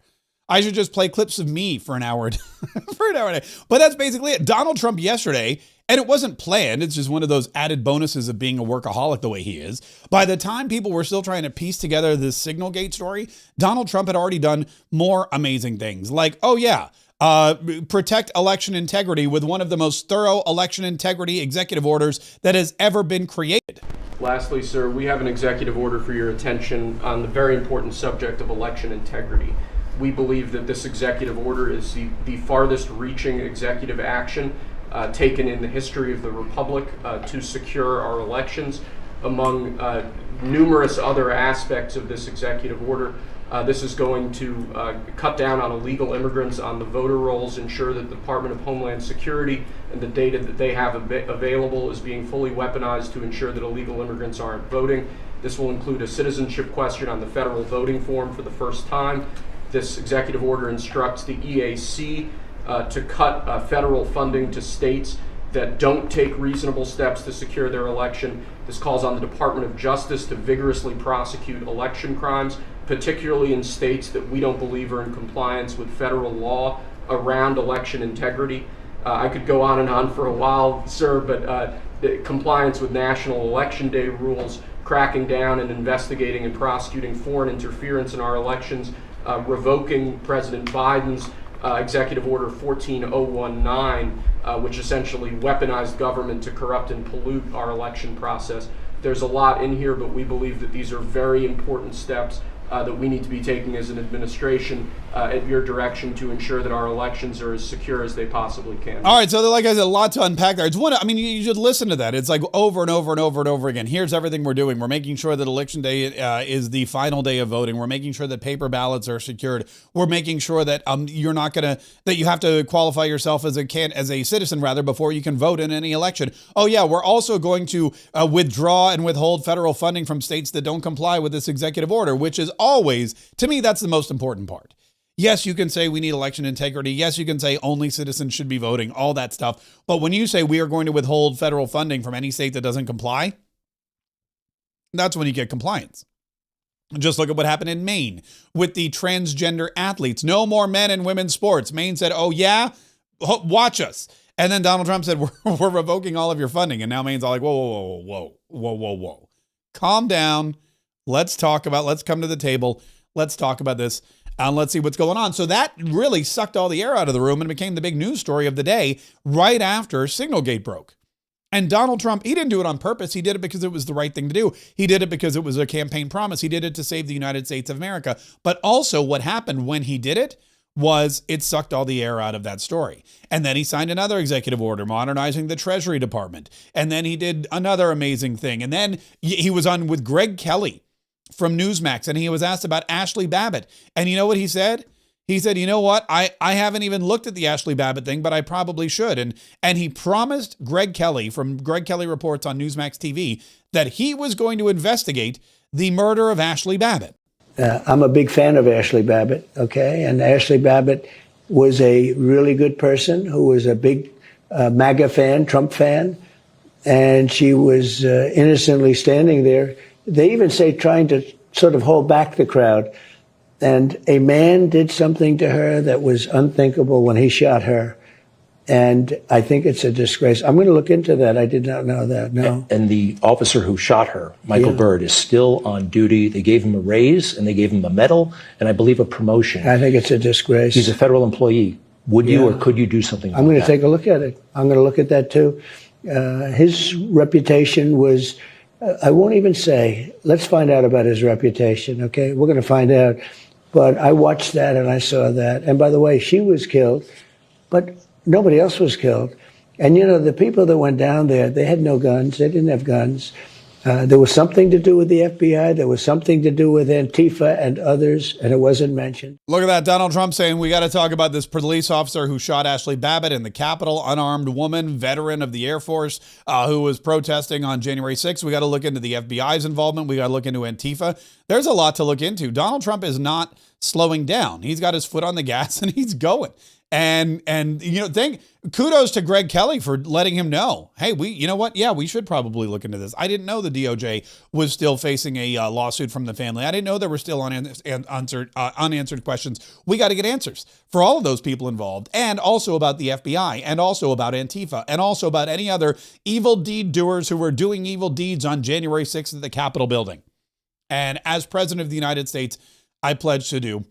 I should just play clips of me for an hour, for an hour a day. But that's basically it. Donald Trump yesterday, and it wasn't planned. It's just one of those added bonuses of being a workaholic the way he is. By the time people were still trying to piece together this Signalgate story, Donald Trump had already done more amazing things. Like, protect election integrity with one of the most thorough election integrity executive orders that has ever been created. Lastly, sir, we have an executive order for your attention on the very important subject of election integrity. We believe that this executive order is the farthest reaching executive action taken in the history of the Republic to secure our elections. Among numerous other aspects of this executive order, this is going to cut down on illegal immigrants on the voter rolls, ensure that the Department of Homeland Security and the data that they have available is being fully weaponized to ensure that illegal immigrants aren't voting. This will include a citizenship question on the federal voting form for the first time. This executive order instructs the EAC to cut federal funding to states that don't take reasonable steps to secure their election. This calls on the Department of Justice to vigorously prosecute election crimes, particularly in states that we don't believe are in compliance with federal law around election integrity. I could go on and on for a while, sir, but compliance with National Election Day rules, cracking down and investigating and prosecuting foreign interference in our elections, revoking President Biden's Executive Order 14019, which essentially weaponized government to corrupt and pollute our election process. There's a lot in here, but we believe that these are very important steps that we need to be taking as an administration at your direction to ensure that our elections are as secure as they possibly can. All right, so like I said, a lot to unpack there. It's one. I mean, you should listen to that. It's like over and over and over and over again. Here's everything we're doing. We're making sure that Election Day is the final day of voting. We're making sure that paper ballots are secured. We're making sure that that you have to qualify yourself as a citizen rather before you can vote in any election. Oh yeah, we're also going to withdraw and withhold federal funding from states that don't comply with this executive order, which is always, to me, that's the most important part. Yes, you can say we need election integrity. Yes, you can say only citizens should be voting, all that stuff. But when you say we are going to withhold federal funding from any state that doesn't comply, that's when you get compliance. Just look at what happened in Maine with the transgender athletes. No more men and women's sports. Maine said, oh yeah, watch us. And then Donald Trump said, we're revoking all of your funding. And now Maine's all like, whoa. Calm down. Let's come to the table. Let's talk about this. And let's see what's going on. So that really sucked all the air out of the room and became the big news story of the day right after Signalgate broke. And Donald Trump, he didn't do it on purpose. He did it because it was the right thing to do. He did it because it was a campaign promise. He did it to save the United States of America. But also what happened when he did it was it sucked all the air out of that story. And then he signed another executive order modernizing the Treasury Department. And then he did another amazing thing. And then he was on with Greg Kelly from Newsmax, and he was asked about Ashley Babbitt. And you know what he said? He said, you know what? I haven't even looked at the Ashley Babbitt thing, but I probably should. And he promised Greg Kelly from Greg Kelly Reports on Newsmax TV that he was going to investigate the murder of Ashley Babbitt. I'm a big fan of Ashley Babbitt, okay? And Ashley Babbitt was a really good person who was a big MAGA fan, Trump fan, and she was innocently standing there. They even say trying to sort of hold back the crowd. And a man did something to her that was unthinkable when he shot her. And I think it's a disgrace. I'm going to look into that. I did not know that, no. And the officer who shot her, Michael Byrd, is still on duty. They gave him a raise, and they gave him a medal, and I believe a promotion. I think it's a disgrace. He's a federal employee. Would you or could you do something about I'm going to that? take a look at it. I'm going to look at that, too. His reputation was, I won't even say, let's find out about his reputation, okay? We're going to find out. But I watched that, and I saw that. And by the way, she was killed, but nobody else was killed. And, you know, the people that went down there, they had no guns. They didn't have guns. There was something to do with the FBI. There was something to do with Antifa and others, and it wasn't mentioned. Look at that. Donald Trump saying we got to talk about this police officer who shot Ashley Babbitt in the Capitol, unarmed woman, veteran of the Air Force, who was protesting on January 6th. We got to look into the FBI's involvement. We got to look into Antifa. There's a lot to look into. Donald Trump is not slowing down. He's got his foot on the gas and he's going. And you know, kudos to Greg Kelly for letting him know, hey, you know what? Yeah, we should probably look into this. I didn't know the DOJ was still facing a lawsuit from the family. I didn't know there were still unanswered questions. We got to get answers for all of those people involved, and also about the FBI, and also about Antifa, and also about any other evil deed doers who were doing evil deeds on January 6th at the Capitol building. And as president of the United States, I pledge to do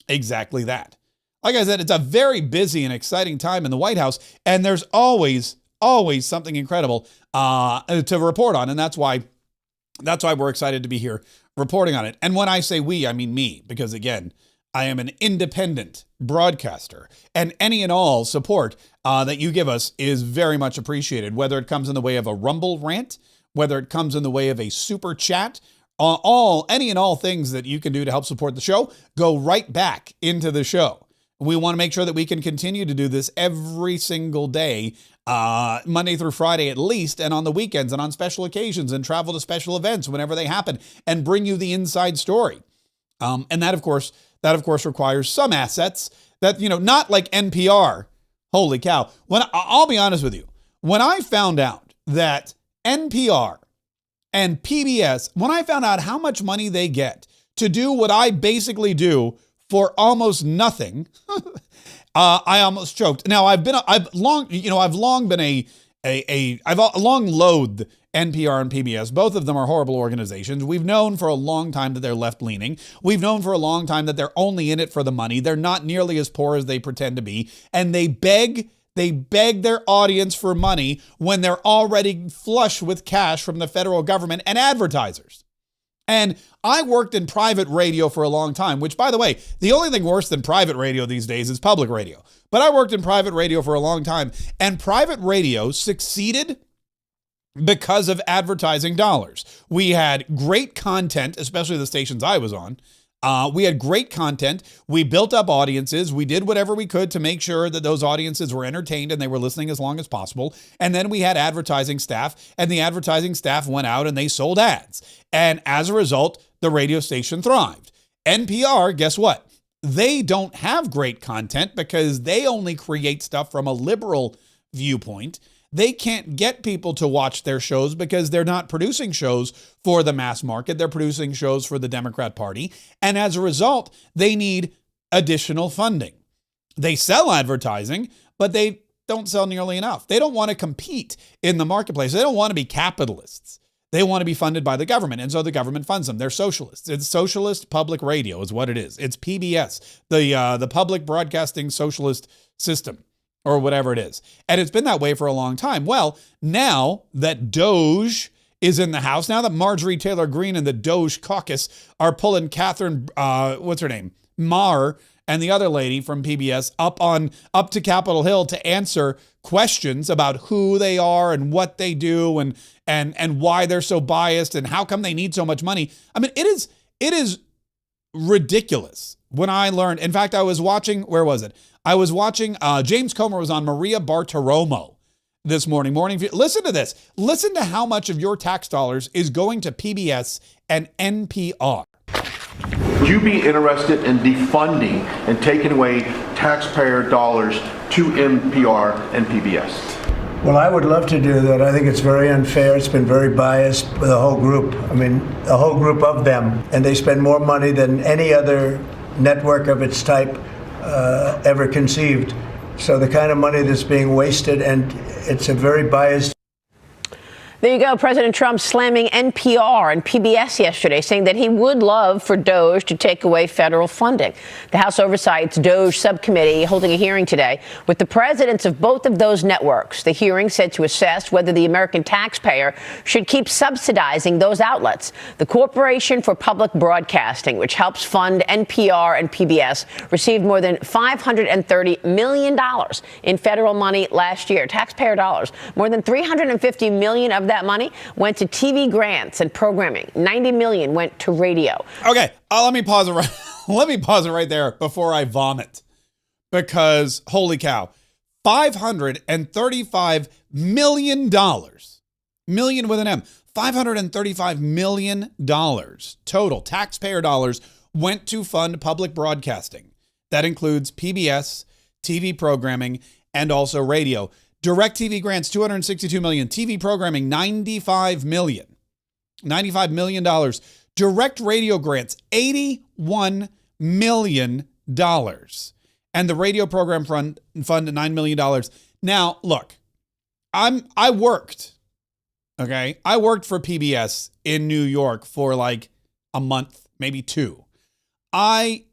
exactly that. Like I said, it's a very busy and exciting time in the White House, and there's always something incredible to report on, and that's why we're excited to be here reporting on it. And when I say we, I mean me, because again, I am an independent broadcaster, and any and all support that you give us is very much appreciated, whether it comes in the way of a Rumble rant, whether it comes in the way of a super chat. Any and all things that you can do to help support the show go right back into the show. We want to make sure that we can continue to do this every single day, Monday through Friday at least, and on the weekends and on special occasions, and travel to special events whenever they happen, and bring you the inside story. And that of course requires some assets that, you know, not like NPR. Holy cow. I'll be honest with you, when I found out that NPR and PBS, when I found out how much money they get to do what I basically do for almost nothing, I almost choked. Now I've long loathed NPR and PBS. Both of them are horrible organizations. We've known for a long time that they're left-leaning. We've known for a long time that they're only in it for the money. They're not nearly as poor as they pretend to be, and they beg their audience for money when they're already flush with cash from the federal government and advertisers. And I worked in private radio for a long time, which, by the way, the only thing worse than private radio these days is public radio. But I worked in private radio for a long time, and private radio succeeded because of advertising dollars. We had great content, especially the stations I was on. We had great content. We built up audiences. We did whatever we could to make sure that those audiences were entertained and they were listening as long as possible. And then we had advertising staff, and the advertising staff went out and they sold ads. And as a result, the radio station thrived. NPR, guess what? They don't have great content because they only create stuff from a liberal viewpoint. They can't get people to watch their shows because they're not producing shows for the mass market. They're producing shows for the Democrat Party. And as a result, they need additional funding. They sell advertising, but they don't sell nearly enough. They don't want to compete in the marketplace. They don't want to be capitalists. They want to be funded by the government, and so the government funds them. They're socialists. It's socialist public radio is what it is. It's PBS, the public broadcasting socialist system, or whatever it is. And it's been that way for a long time. Well, now that Doge is in the House, now that Marjorie Taylor Greene and the Doge caucus are pulling Catherine, Maher, and the other lady from PBS up to Capitol Hill to answer questions about who they are and what they do and why they're so biased and how come they need so much money. I mean, it is ridiculous. When I learned, in fact, I was watching, where was it? I was watching, James Comer was on Maria Bartiromo this morning. Listen to this. Listen to how much of your tax dollars is going to PBS and NPR. Would you be interested in defunding and taking away taxpayer dollars to NPR and PBS? Well, I would love to do that. I think it's very unfair. It's been very biased with the whole group. I mean, a whole group of them. And they spend more money than any other network of its type ever conceived. So the kind of money that's being wasted, and it's a very biased. There you go. President Trump slamming NPR and PBS yesterday, saying that he would love for DOJ to take away federal funding. The House Oversight's DOJ subcommittee holding a hearing today with the presidents of both of those networks. The hearing said to assess whether the American taxpayer should keep subsidizing those outlets. The Corporation for Public Broadcasting, which helps fund NPR and PBS, received more than $530 million in federal money last year, taxpayer dollars. More than $350 million of that money went to TV grants and programming. $90 million went to radio. Okay, let me pause it right. Let me pause it right there before I vomit, because holy cow, $535 million, million with an M, $535 million total taxpayer dollars went to fund public broadcasting. That includes PBS, TV programming, and also radio. Direct TV grants, $262 million. TV programming, $95 million. $95 million. Direct radio grants, $81 million. And the radio program fund $9 million. Now, look, I worked for PBS in New York for like a month, maybe two. I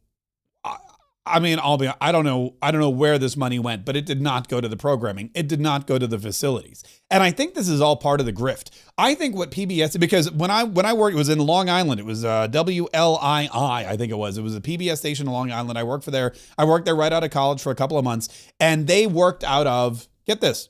mean, I don't know where this money went, but it did not go to the programming. It did not go to the facilities. And I think this is all part of the grift. I think what PBS, because when I worked, it was in Long Island. It was WLII, I think it was. It was a PBS station in Long Island. I worked there right out of college for a couple of months. And they worked out of, get this,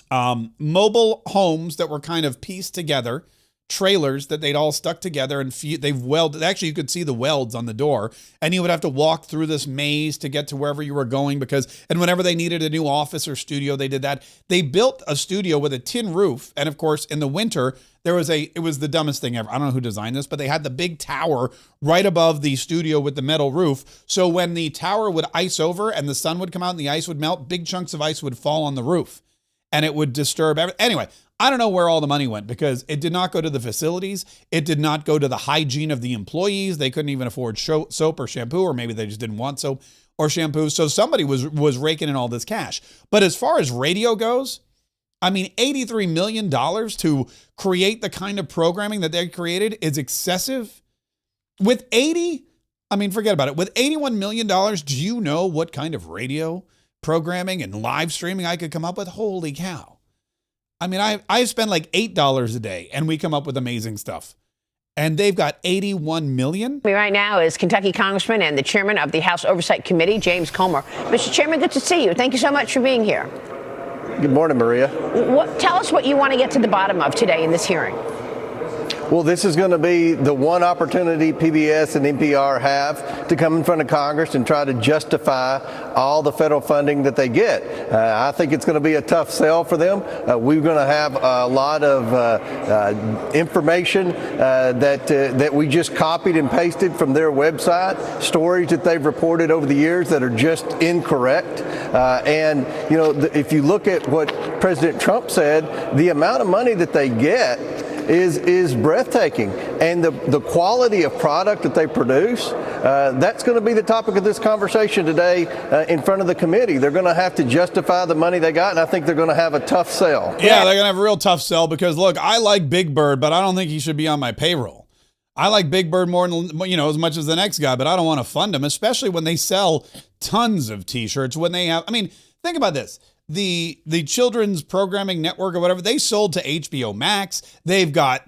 mobile homes that were kind of pieced together, trailers that they'd all stuck together, and they've welded. Actually, you could see the welds on the door, and you would have to walk through this maze to get to wherever you were going, and whenever they needed a new office or studio, they did that. They built a studio with a tin roof, and of course, in the winter, it was the dumbest thing ever. I don't know who designed this, but they had the big tower right above the studio with the metal roof. So when the tower would ice over and the sun would come out and the ice would melt, big chunks of ice would fall on the roof, and it would disturb everything. Anyway, I don't know where all the money went, because it did not go to the facilities. It did not go to the hygiene of the employees. They couldn't even afford soap or shampoo, or maybe they just didn't want soap or shampoo. So somebody was raking in all this cash. But as far as radio goes, I mean, $83 million to create the kind of programming that they created is excessive. Forget about it. With $81 million, do you know what kind of radio programming and live streaming I could come up with? Holy cow. I mean, I spend like $8 a day, and we come up with amazing stuff. And they've got $81 million. Right now is Kentucky Congressman and the chairman of the House Oversight Committee, James Comer. Mr. Chairman, good to see you. Thank you so much for being here. Good morning, Maria. Tell us what you want to get to the bottom of today in this hearing. Well, this is going to be the one opportunity PBS and NPR have to come in front of Congress and try to justify all the federal funding that they get. I think it's going to be a tough sell for them. We're going to have a lot of information that we just copied and pasted from their website, stories that they've reported over the years that are just incorrect. And, you know, if you look at what President Trump said, the amount of money that they get is breathtaking, and the quality of product that they produce, that's going to be the topic of this conversation today in front of the committee. They're going to have to justify the money they got, and I think they're going to have a tough sell. Yeah, they're going to have a real tough sell, because look, I like Big Bird, but I don't think he should be on my payroll. I like Big Bird more than, as much as the next guy, but I don't want to fund him, especially when they sell tons of T-shirts, when they have, think about this. The children's programming network or whatever, they sold to HBO Max. They've got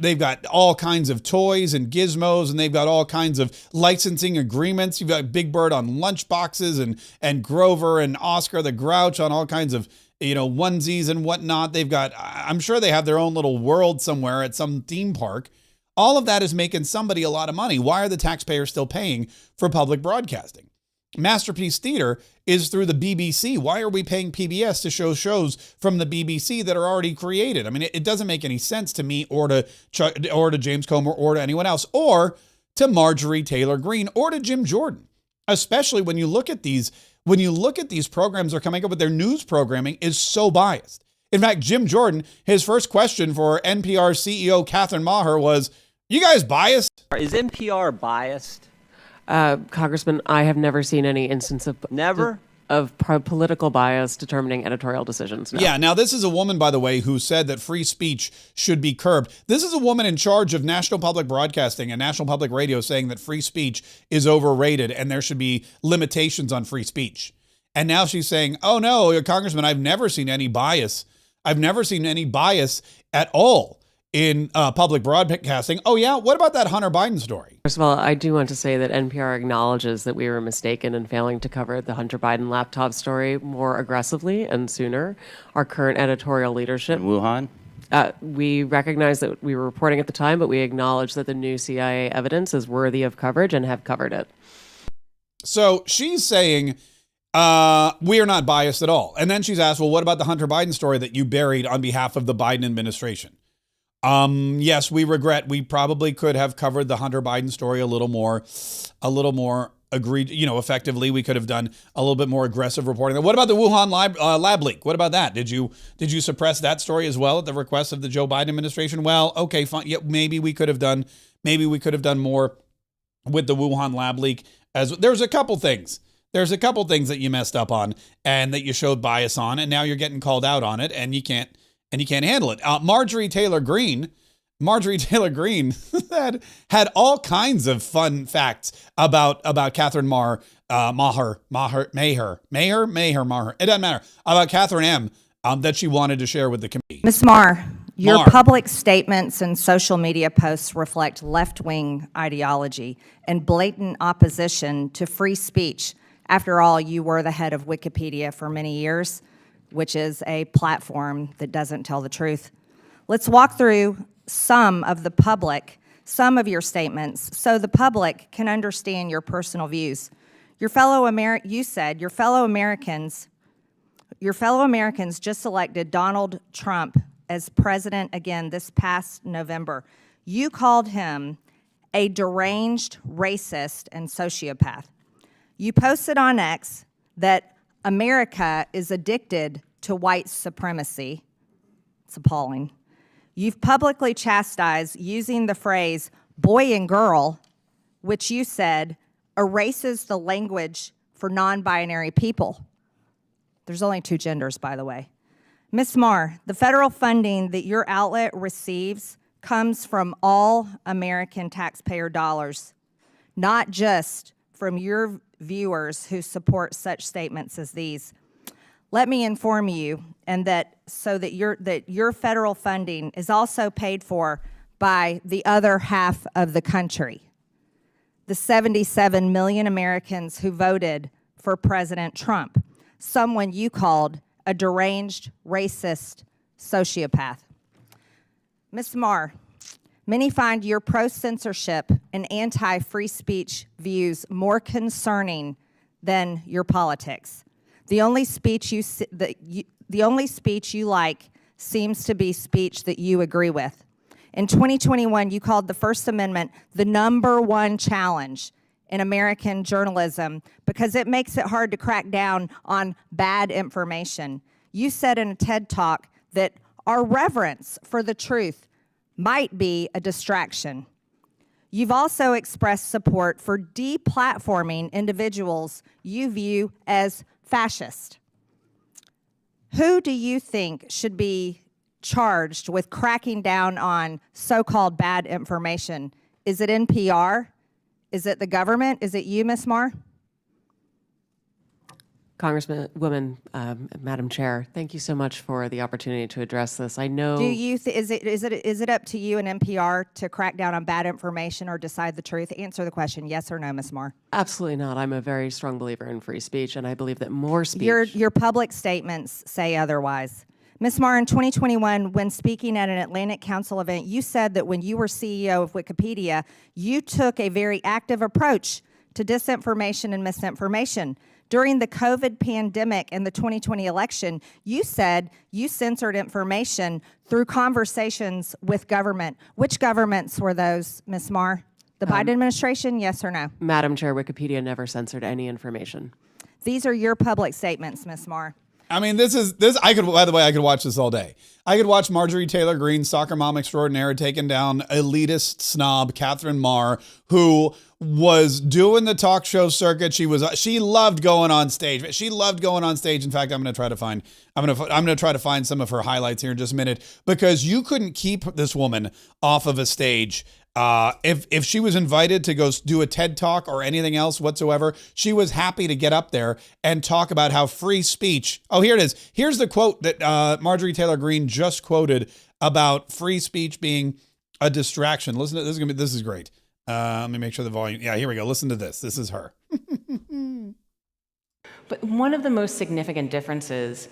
all kinds of toys and gizmos, and they've got all kinds of licensing agreements. You've got Big Bird on lunchboxes, and Grover and Oscar the Grouch on all kinds of onesies and whatnot. They've got, I'm sure they have their own little world somewhere at some theme park. All of that is making somebody a lot of money. Why are the taxpayers still paying for public broadcasting? Masterpiece Theater is through the BBC. Why are we paying PBS to show shows from the BBC that are already created? I mean, it doesn't make any sense to me, or to James Comer, or to anyone else, or to Marjorie Taylor Greene, or to Jim Jordan. Especially when you look at these programs they're coming up with, their news programming is so biased. In fact, Jim Jordan, his first question for NPR CEO Catherine Maher was, "You guys biased?" Is NPR biased? Congressman, I have never seen any instance of... Never? political bias determining editorial decisions. No. Yeah, now this is a woman, by the way, who said that free speech should be curbed. This is a woman in charge of National Public Broadcasting and National Public Radio saying that free speech is overrated and there should be limitations on free speech. And now she's saying, oh no, Congressman, I've never seen any bias. I've never seen any bias at all in public broadcasting. Oh yeah, what about that Hunter Biden story? First of all, I do want to say that NPR acknowledges that we were mistaken in failing to cover the Hunter Biden laptop story more aggressively and sooner. Our current editorial leadership. Wuhan? We recognize that we were reporting at the time, but we acknowledge that the new CIA evidence is worthy of coverage and have covered it. So she's saying we are not biased at all. And then she's asked, well, what about the Hunter Biden story that you buried on behalf of the Biden administration? Yes, we regret. We probably could have covered the Hunter Biden story a little more agreed, effectively. We could have done a little bit more aggressive reporting. What about the Wuhan lab leak? What about that? Did you suppress that story as well at the request of the Joe Biden administration? Well, okay, fine. Yeah, maybe we could have done more with the Wuhan lab leak. As there's a couple things that you messed up on and that you showed bias on, and now you're getting called out on it, and you can't handle it. Marjorie Taylor Greene had all kinds of fun facts about Catherine Maher. It doesn't matter. About Catherine M. That she wanted to share with the committee. Ms. Maher, your public statements and social media posts reflect left-wing ideology and blatant opposition to free speech. After all, you were the head of Wikipedia for many years, which is a platform that doesn't tell the truth. Let's walk through some of your statements so the public can understand your personal views. You said your fellow Americans just elected Donald Trump as president again this past November. You called him a deranged racist and sociopath. You posted on X that America is addicted to white supremacy. It's appalling. You've publicly chastised using the phrase boy and girl, which you said erases the language for non-binary people. There's only two genders, by the way. Ms. Maher, the federal funding that your outlet receives comes from all American taxpayer dollars, not just from your viewers who support such statements as these. Let me inform you, and that your federal funding is also paid for by the other half of the country, the 77 million Americans who voted for President Trump, someone you called a deranged racist sociopath. Ms. Maher, many find your pro-censorship and anti-free speech views more concerning than your politics. The only speech you like seems to be speech that you agree with. In 2021, you called the First Amendment the #1 challenge in American journalism because it makes it hard to crack down on bad information. You said in a TED Talk that our reverence for the truth might be a distraction. You've also expressed support for deplatforming individuals you view as fascist. Who do you think should be charged with cracking down on so-called bad information? Is it NPR? Is it the government? Is it you, Ms. Maher? Congresswoman, Madam Chair, thank you so much for the opportunity to address this. I know. Do you is it up to you and NPR to crack down on bad information or decide the truth? Answer the question, yes or no, Ms. Maher. Absolutely not. I'm a very strong believer in free speech, and I believe that more speech. Your public statements say otherwise. Ms. Maher, in 2021, when speaking at an Atlantic Council event, you said that when you were CEO of Wikipedia, you took a very active approach to disinformation and misinformation. During the COVID pandemic and the 2020 election, you said you censored information through conversations with government. Which governments were those, Ms. Maher? The Biden administration, yes or no? Madam Chair, Wikipedia never censored any information. These are your public statements, Ms. Maher. I mean, this. I could, by the way, I could watch this all day. I could watch Marjorie Taylor Greene, soccer mom extraordinaire, taking down elitist snob Catherine Marr, who was doing the talk show circuit. She loved going on stage. She loved going on stage. In fact, I'm going to try to find some of her highlights here in just a minute, because you couldn't keep this woman off of a stage. If she was invited to go do a TED Talk or anything else whatsoever, she was happy to get up there and talk about how free speech. Oh, here it is. Here's the quote that Marjorie Taylor Greene just quoted about free speech being a distraction. Listen to this. This is great. Let me make sure the volume. Yeah, here we go. Listen to this. This is her. But one of the most significant differences,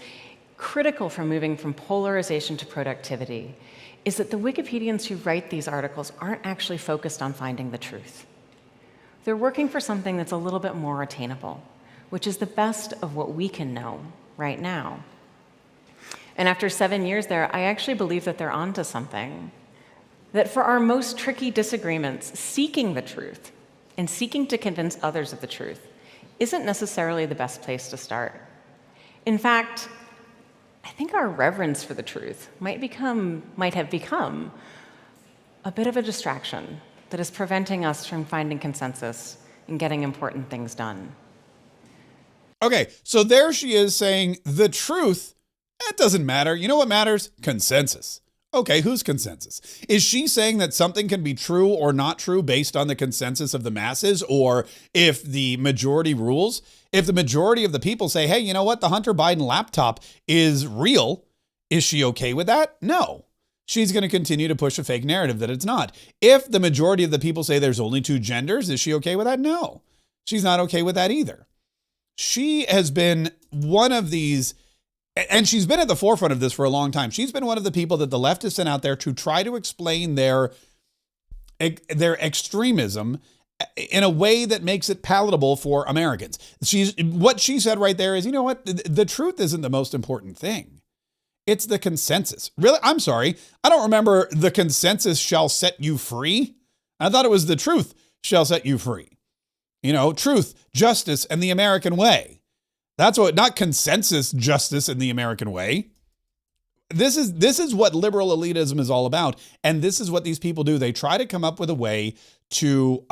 critical for moving from polarization to productivity, is that the Wikipedians who write these articles aren't actually focused on finding the truth. They're working for something that's a little bit more attainable, which is the best of what we can know right now. And after 7 years there, I actually believe that they're onto something. That for our most tricky disagreements, seeking the truth and seeking to convince others of the truth isn't necessarily the best place to start. In fact, I think our reverence for the truth might have become a bit of a distraction that is preventing us from finding consensus and getting important things done. Okay, so there she is saying the truth, it doesn't matter. You know what matters? Consensus. Okay, whose consensus? Is she saying that something can be true or not true based on the consensus of the masses, or if the majority rules? If the majority of the people say, hey, you know what? The Hunter Biden laptop is real. Is she okay with that? No. She's going to continue to push a fake narrative that it's not. If the majority of the people say there's only two genders, is she okay with that? No. She's not okay with that either. She has been one of these, and she's been at the forefront of this for a long time. She's been one of the people that the left has sent out there to try to explain their extremism in a way that makes it palatable for Americans. What she said right there is, you know what? The truth isn't the most important thing. It's the consensus. Really? I'm sorry. I don't remember the consensus shall set you free. I thought it was the truth shall set you free. You know, truth, justice, and the American way. That's what, not consensus, justice, and the American way. This is what liberal elitism is all about, and this is what these people do. They try to come up with a way to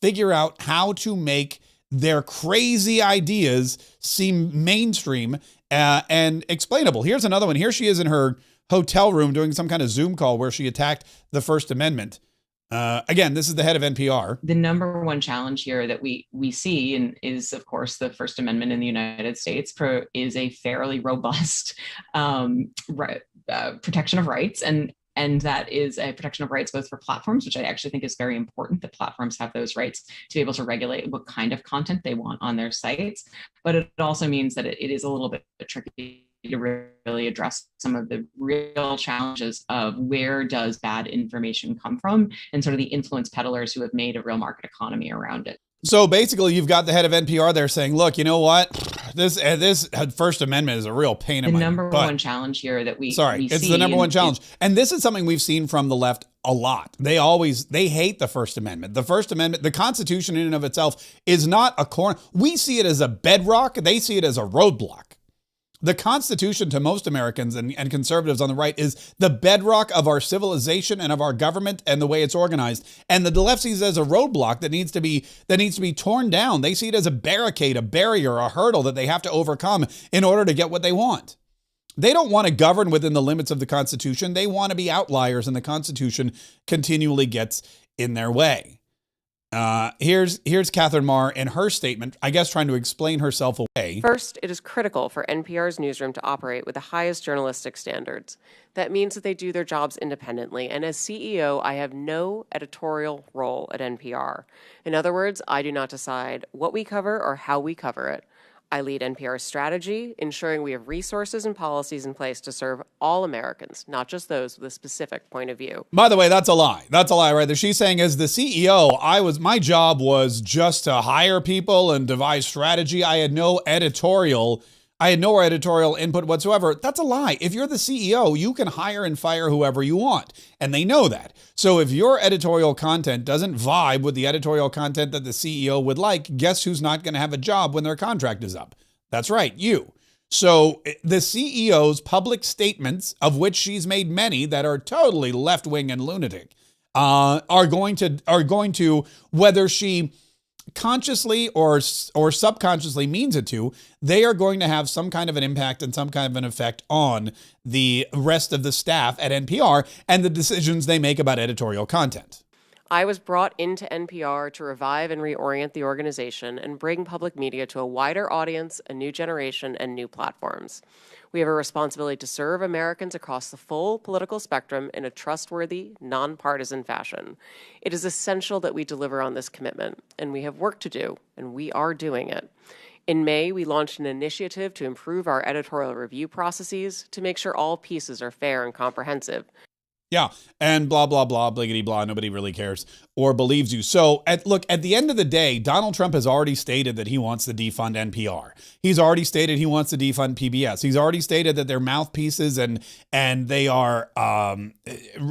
figure out how to make their crazy ideas seem mainstream and explainable. Here's another one. Here she is in her hotel room doing some kind of Zoom call where she attacked the First Amendment. Again, this is the head of NPR. The number one challenge here that we see and is, of course, the First Amendment in the United States is a fairly robust protection of rights. And that is a protection of rights both for platforms, which I actually think is very important, that platforms have those rights to be able to regulate what kind of content they want on their sites. But it also means that it is a little bit tricky to really address some of the real challenges of where does bad information come from and sort of the influence peddlers who have made a real market economy around it. So basically, you've got the head of NPR there saying, look, you know what? This First Amendment is a real pain in my butt. The number one challenge here that we it's the number one challenge. And this is something we've seen from the left a lot. They hate the First Amendment. The First Amendment, the Constitution in and of itself is not a corner. We see it as a bedrock. They see it as a roadblock. The Constitution to most Americans and conservatives on the right is the bedrock of our civilization and of our government and the way it's organized. And the left sees it as a roadblock that needs to be torn down. They see it as a barricade, a barrier, a hurdle that they have to overcome in order to get what they want. They don't want to govern within the limits of the Constitution. They want to be outliers, and the Constitution continually gets in their way. Here's Catherine Marr in her statement, I guess trying to explain herself away. First, it is critical for NPR's newsroom to operate with the highest journalistic standards. That means that they do their jobs independently, and as CEO, I have no editorial role at NPR. In other words, I do not decide what we cover or how we cover it. I lead NPR's strategy, ensuring we have resources and policies in place to serve all Americans, not just those with a specific point of view. By the way, that's a lie. That's a lie right there. She's saying as the CEO, my job was just to hire people and devise strategy. I had no editorial input whatsoever. That's a lie. If you're the CEO, you can hire and fire whoever you want. And they know that. So if your editorial content doesn't vibe with the editorial content that the CEO would like, guess who's not going to have a job when their contract is up? That's right, you. So the CEO's public statements, of which she's made many that are totally left-wing and lunatic, are going to, whether she consciously or subconsciously means it to, they are going to have some kind of an impact and some kind of an effect on the rest of the staff at NPR and the decisions they make about editorial content. I was brought into NPR to revive and reorient the organization and bring public media to a wider audience, a new generation, and new platforms. We have a responsibility to serve Americans across the full political spectrum in a trustworthy, nonpartisan fashion. It is essential that we deliver on this commitment, and we have work to do, and we are doing it. In May, we launched an initiative to improve our editorial review processes to make sure all pieces are fair and comprehensive. Yeah, and blah, blah, blah, bliggity, blah. Nobody really cares or believes you. So, at the end of the day, Donald Trump has already stated that he wants to defund NPR. He's already stated he wants to defund PBS. He's already stated that they're mouthpieces and they are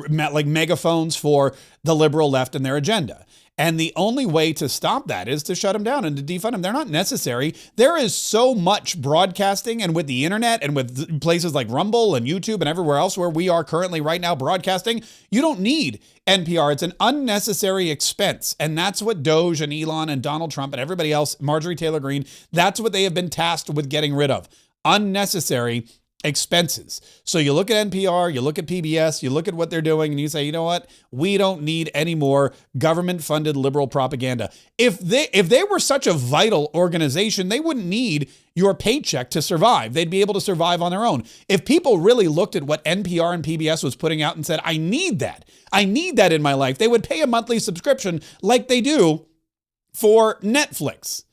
like megaphones for the liberal left and their agenda. And the only way to stop that is to shut them down and to defund them. They're not necessary. There is so much broadcasting, and with the internet and with places like Rumble and YouTube and everywhere else where we are currently right now broadcasting, you don't need NPR. It's an unnecessary expense. And that's what Doge and Elon and Donald Trump and everybody else, Marjorie Taylor Greene, that's what they have been tasked with getting rid of. Unnecessary expenses. So you look at NPR, you look at PBS, you look at what they're doing, and you say, you know what? We don't need any more government-funded liberal propaganda. If they were such a vital organization, they wouldn't need your paycheck to survive. They'd be able to survive on their own. If people really looked at what NPR and PBS was putting out and said, I need that in my life, they would pay a monthly subscription like they do for Netflix.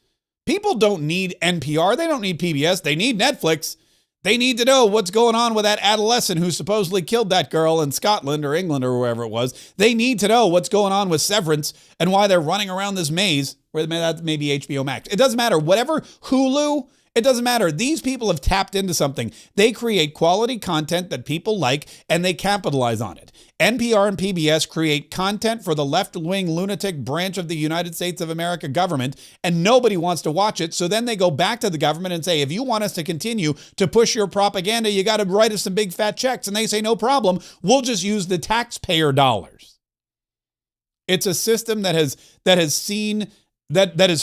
People don't need NPR. They don't need PBS. They need Netflix. They need to know what's going on with that adolescent who supposedly killed that girl in Scotland or England or wherever it was. They need to know what's going on with Severance and why they're running around this maze, where that may be HBO Max. It doesn't matter. Whatever, Hulu, it doesn't matter. These people have tapped into something. They create quality content that people like, and they capitalize on it. NPR and PBS create content for the left-wing lunatic branch of the United States of America government, and nobody wants to watch it. So then they go back to the government and say, if you want us to continue to push your propaganda, you got to write us some big fat checks. And they say, no problem. We'll just use the taxpayer dollars. It's a system that has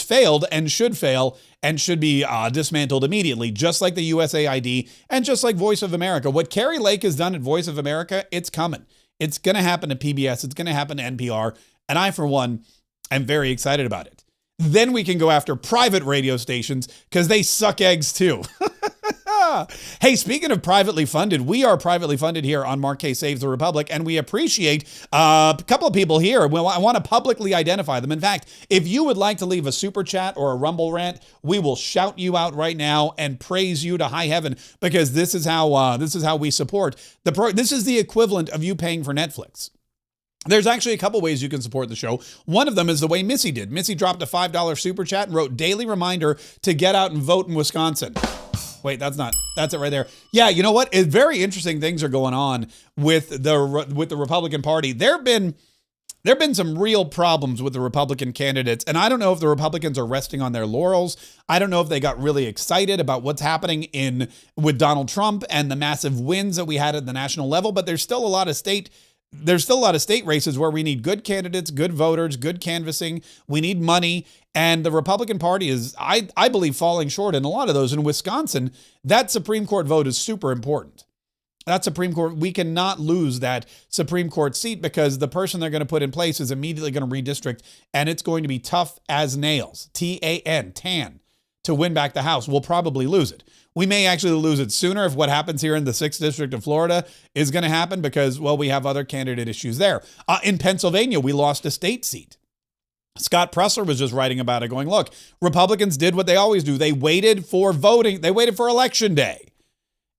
failed and should fail and should be dismantled immediately, just like the USAID and just like Voice of America. What Kari Lake has done at Voice of America, it's coming. It's going to happen to PBS. It's going to happen to NPR. And I, for one, am very excited about it. Then we can go after private radio stations because they suck eggs too. Hey, speaking of privately funded, we are privately funded here on Mark Kaye Saves the Republic, and we appreciate a couple of people here. Well, I want to publicly identify them. In fact, if you would like to leave a super chat or a Rumble rant, we will shout you out right now and praise you to high heaven, because this is how we support this is the equivalent of you paying for Netflix. There's actually a couple ways you can support the show. One of them is the way Missy did. Missy dropped a $5 super chat and wrote, daily reminder to get out and vote in Wisconsin. Wait, that's it right there. Yeah, you know what? Very interesting things are going on with the Republican Party. There have been some real problems with the Republican candidates, and I don't know if the Republicans are resting on their laurels. I don't know if they got really excited about what's happening with Donald Trump and the massive wins that we had at the national level, but there's still a lot of state races where we need good candidates, good voters, good canvassing. We need money. And the Republican Party is, I believe, falling short in a lot of those. In Wisconsin, that Supreme Court vote is super important. That Supreme Court, we cannot lose that Supreme Court seat, because the person they're going to put in place is immediately going to redistrict, and it's going to be tough as nails, TAN, to win back the House. We'll probably lose it. We may actually lose it sooner if what happens here in the 6th District of Florida is going to happen, because, well, we have other candidate issues there. In Pennsylvania, we lost a state seat. Scott Presler was just writing about it, going, look, Republicans did what they always do. They waited for voting. They waited for Election Day.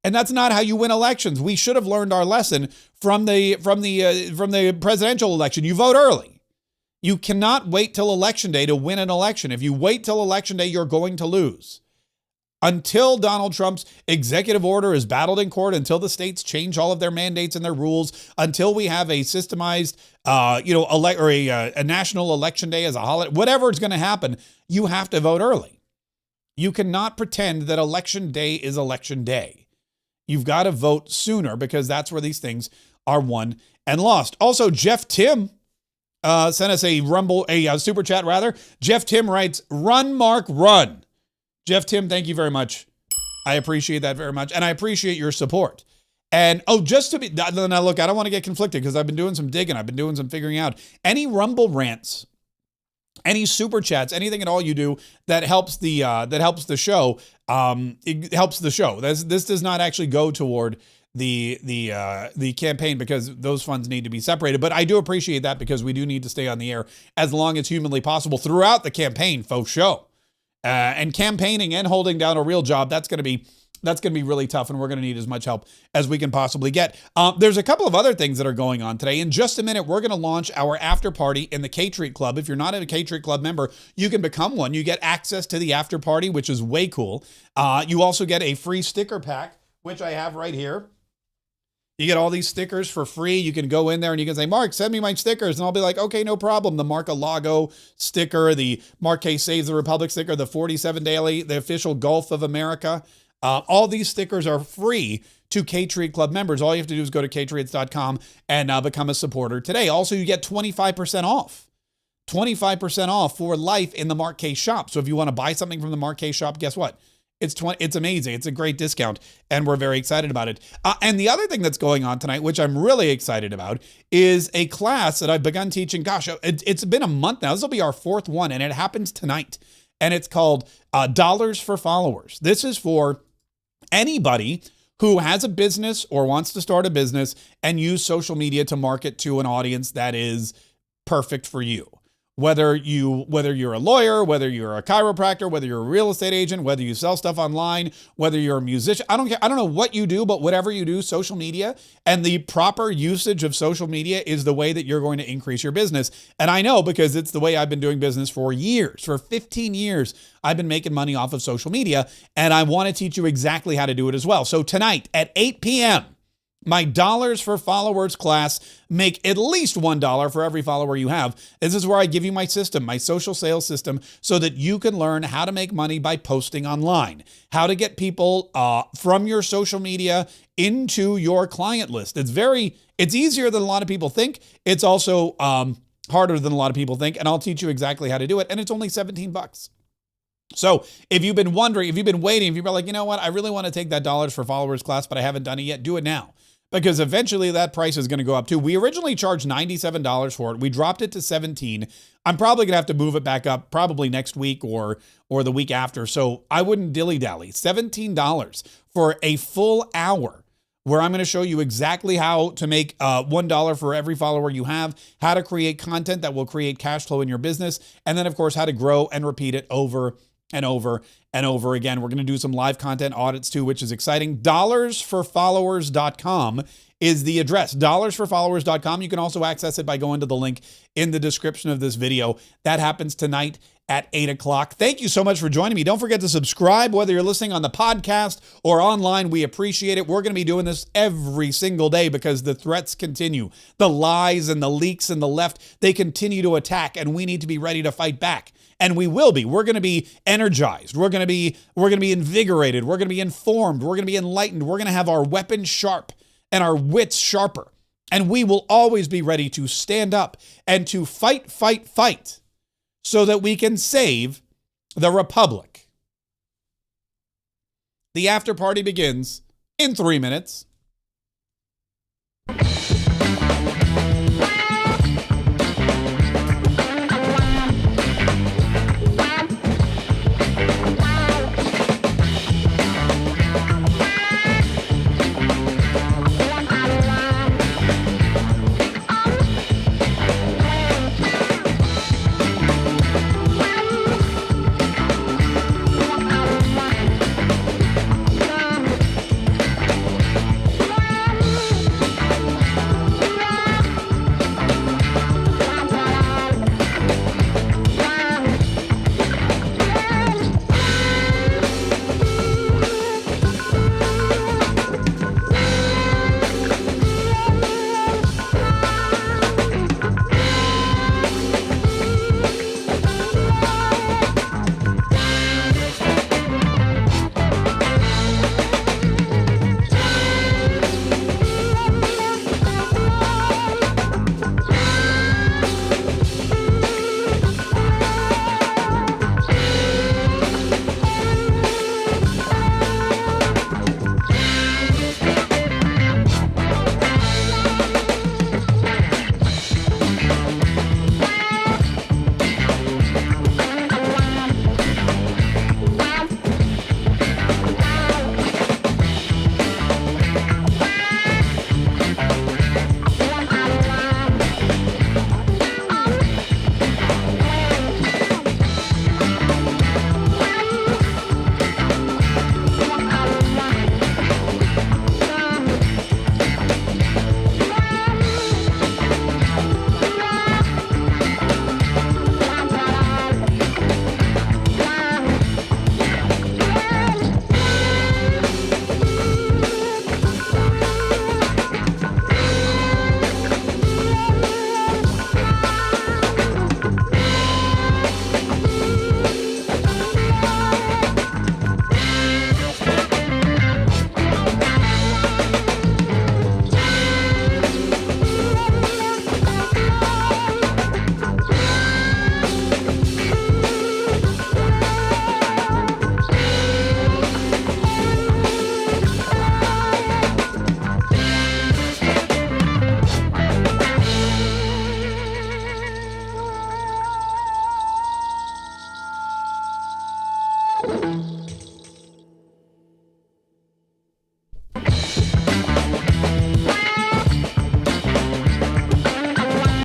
And that's not how you win elections. We should have learned our lesson from the presidential election. You vote early. You cannot wait till Election Day to win an election. If you wait till Election Day, you're going to lose. Until Donald Trump's executive order is battled in court, until the states change all of their mandates and their rules, until we have a systemized, a national election day as a holiday, whatever is going to happen, you have to vote early. You cannot pretend that election day is election day. You've got to vote sooner because that's where these things are won and lost. Also, Jeff Tim sent us a super chat rather. Jeff Tim writes, "Run, Mark, run." Jeff Tim, thank you very much. I appreciate that very much, and I appreciate your support. And just to be, now look, I don't want to get conflicted because I've been doing some digging, I've been doing some figuring out. Any Rumble rants, any super chats, anything at all you do that helps the show, it helps the show. This does not actually go toward the campaign because those funds need to be separated. But I do appreciate that because we do need to stay on the air as long as humanly possible throughout the campaign, faux show. And campaigning and holding down a real job, that's going to be really tough, and we're going to need as much help as we can possibly get. There's a couple of other things that are going on today. In just a minute, we're going to launch our after party in the Kayetriot Club. If you're not a Kayetriot Club member, you can become one. You get access to the after party, which is way cool. You also get a free sticker pack, which I have right here. You get all these stickers for free. You can go in there and you can say, "Mark, send me my stickers." And I'll be like, "Okay, no problem." The Mar-a-Lago sticker, the Mark Kaye Saves the Republic sticker, the 47 Daily, the official Gulf of America. All these stickers are free to Kayetriot Club members. All you have to do is go to kayetriots.com and become a supporter today. Also, you get 25% off. 25% off for life in the Mark Kaye shop. So if you want to buy something from the Mark Kaye shop, guess what? It's amazing. It's a great discount, and we're very excited about it. And the other thing that's going on tonight, which I'm really excited about, is a class that I've begun teaching. Gosh, it's been a month now. This will be our fourth one, and it happens tonight. And it's called Dollars for Followers. This is for anybody who has a business or wants to start a business and use social media to market to an audience that is perfect for you. Whether you're a lawyer, whether you're a chiropractor, whether you're a real estate agent, whether you sell stuff online, whether you're a musician, I don't care. I don't know what you do, but whatever you do, social media and the proper usage of social media is the way that you're going to increase your business. And I know because it's the way I've been doing business for years. For 15 years, I've been making money off of social media, and I want to teach you exactly how to do it as well. So tonight at 8 p.m., my Dollars for Followers class, make at least $1 for every follower you have. This is where I give you my system, my social sales system, so that you can learn how to make money by posting online, how to get people from your social media into your client list. It's easier than a lot of people think. It's also harder than a lot of people think, and I'll teach you exactly how to do it. And it's only $17. So if you've been wondering, if you've been waiting, if you've been like, you know what, I really want to take that Dollars for Followers class, but I haven't done it yet, do it now. Because eventually that price is going to go up too. We originally charged $97 for it. We dropped it to $17. I'm probably going to have to move it back up probably next week or the week after. So I wouldn't dilly-dally. $17 for a full hour where I'm going to show you exactly how to make $1 for every follower you have, how to create content that will create cash flow in your business, and then, of course, how to grow and repeat it over and over and over again. We're going to do some live content audits too, which is exciting. DollarsForFollowers.com is the address. DollarsForFollowers.com. You can also access it by going to the link in the description of this video. That happens tonight at 8 o'clock. Thank you so much for joining me. Don't forget to subscribe, whether you're listening on the podcast or online. We appreciate it. We're going to be doing this every single day because the threats continue. The lies and the leaks and the left, they continue to attack, and we need to be ready to fight back. And we will be. We're going to be energized. We're going to be invigorated. We're going to be informed. We're going to be enlightened. We're going to have our weapons sharp and our wits sharper. And we will always be ready to stand up and to fight so that we can save the Republic. The after party begins in 3 minutes.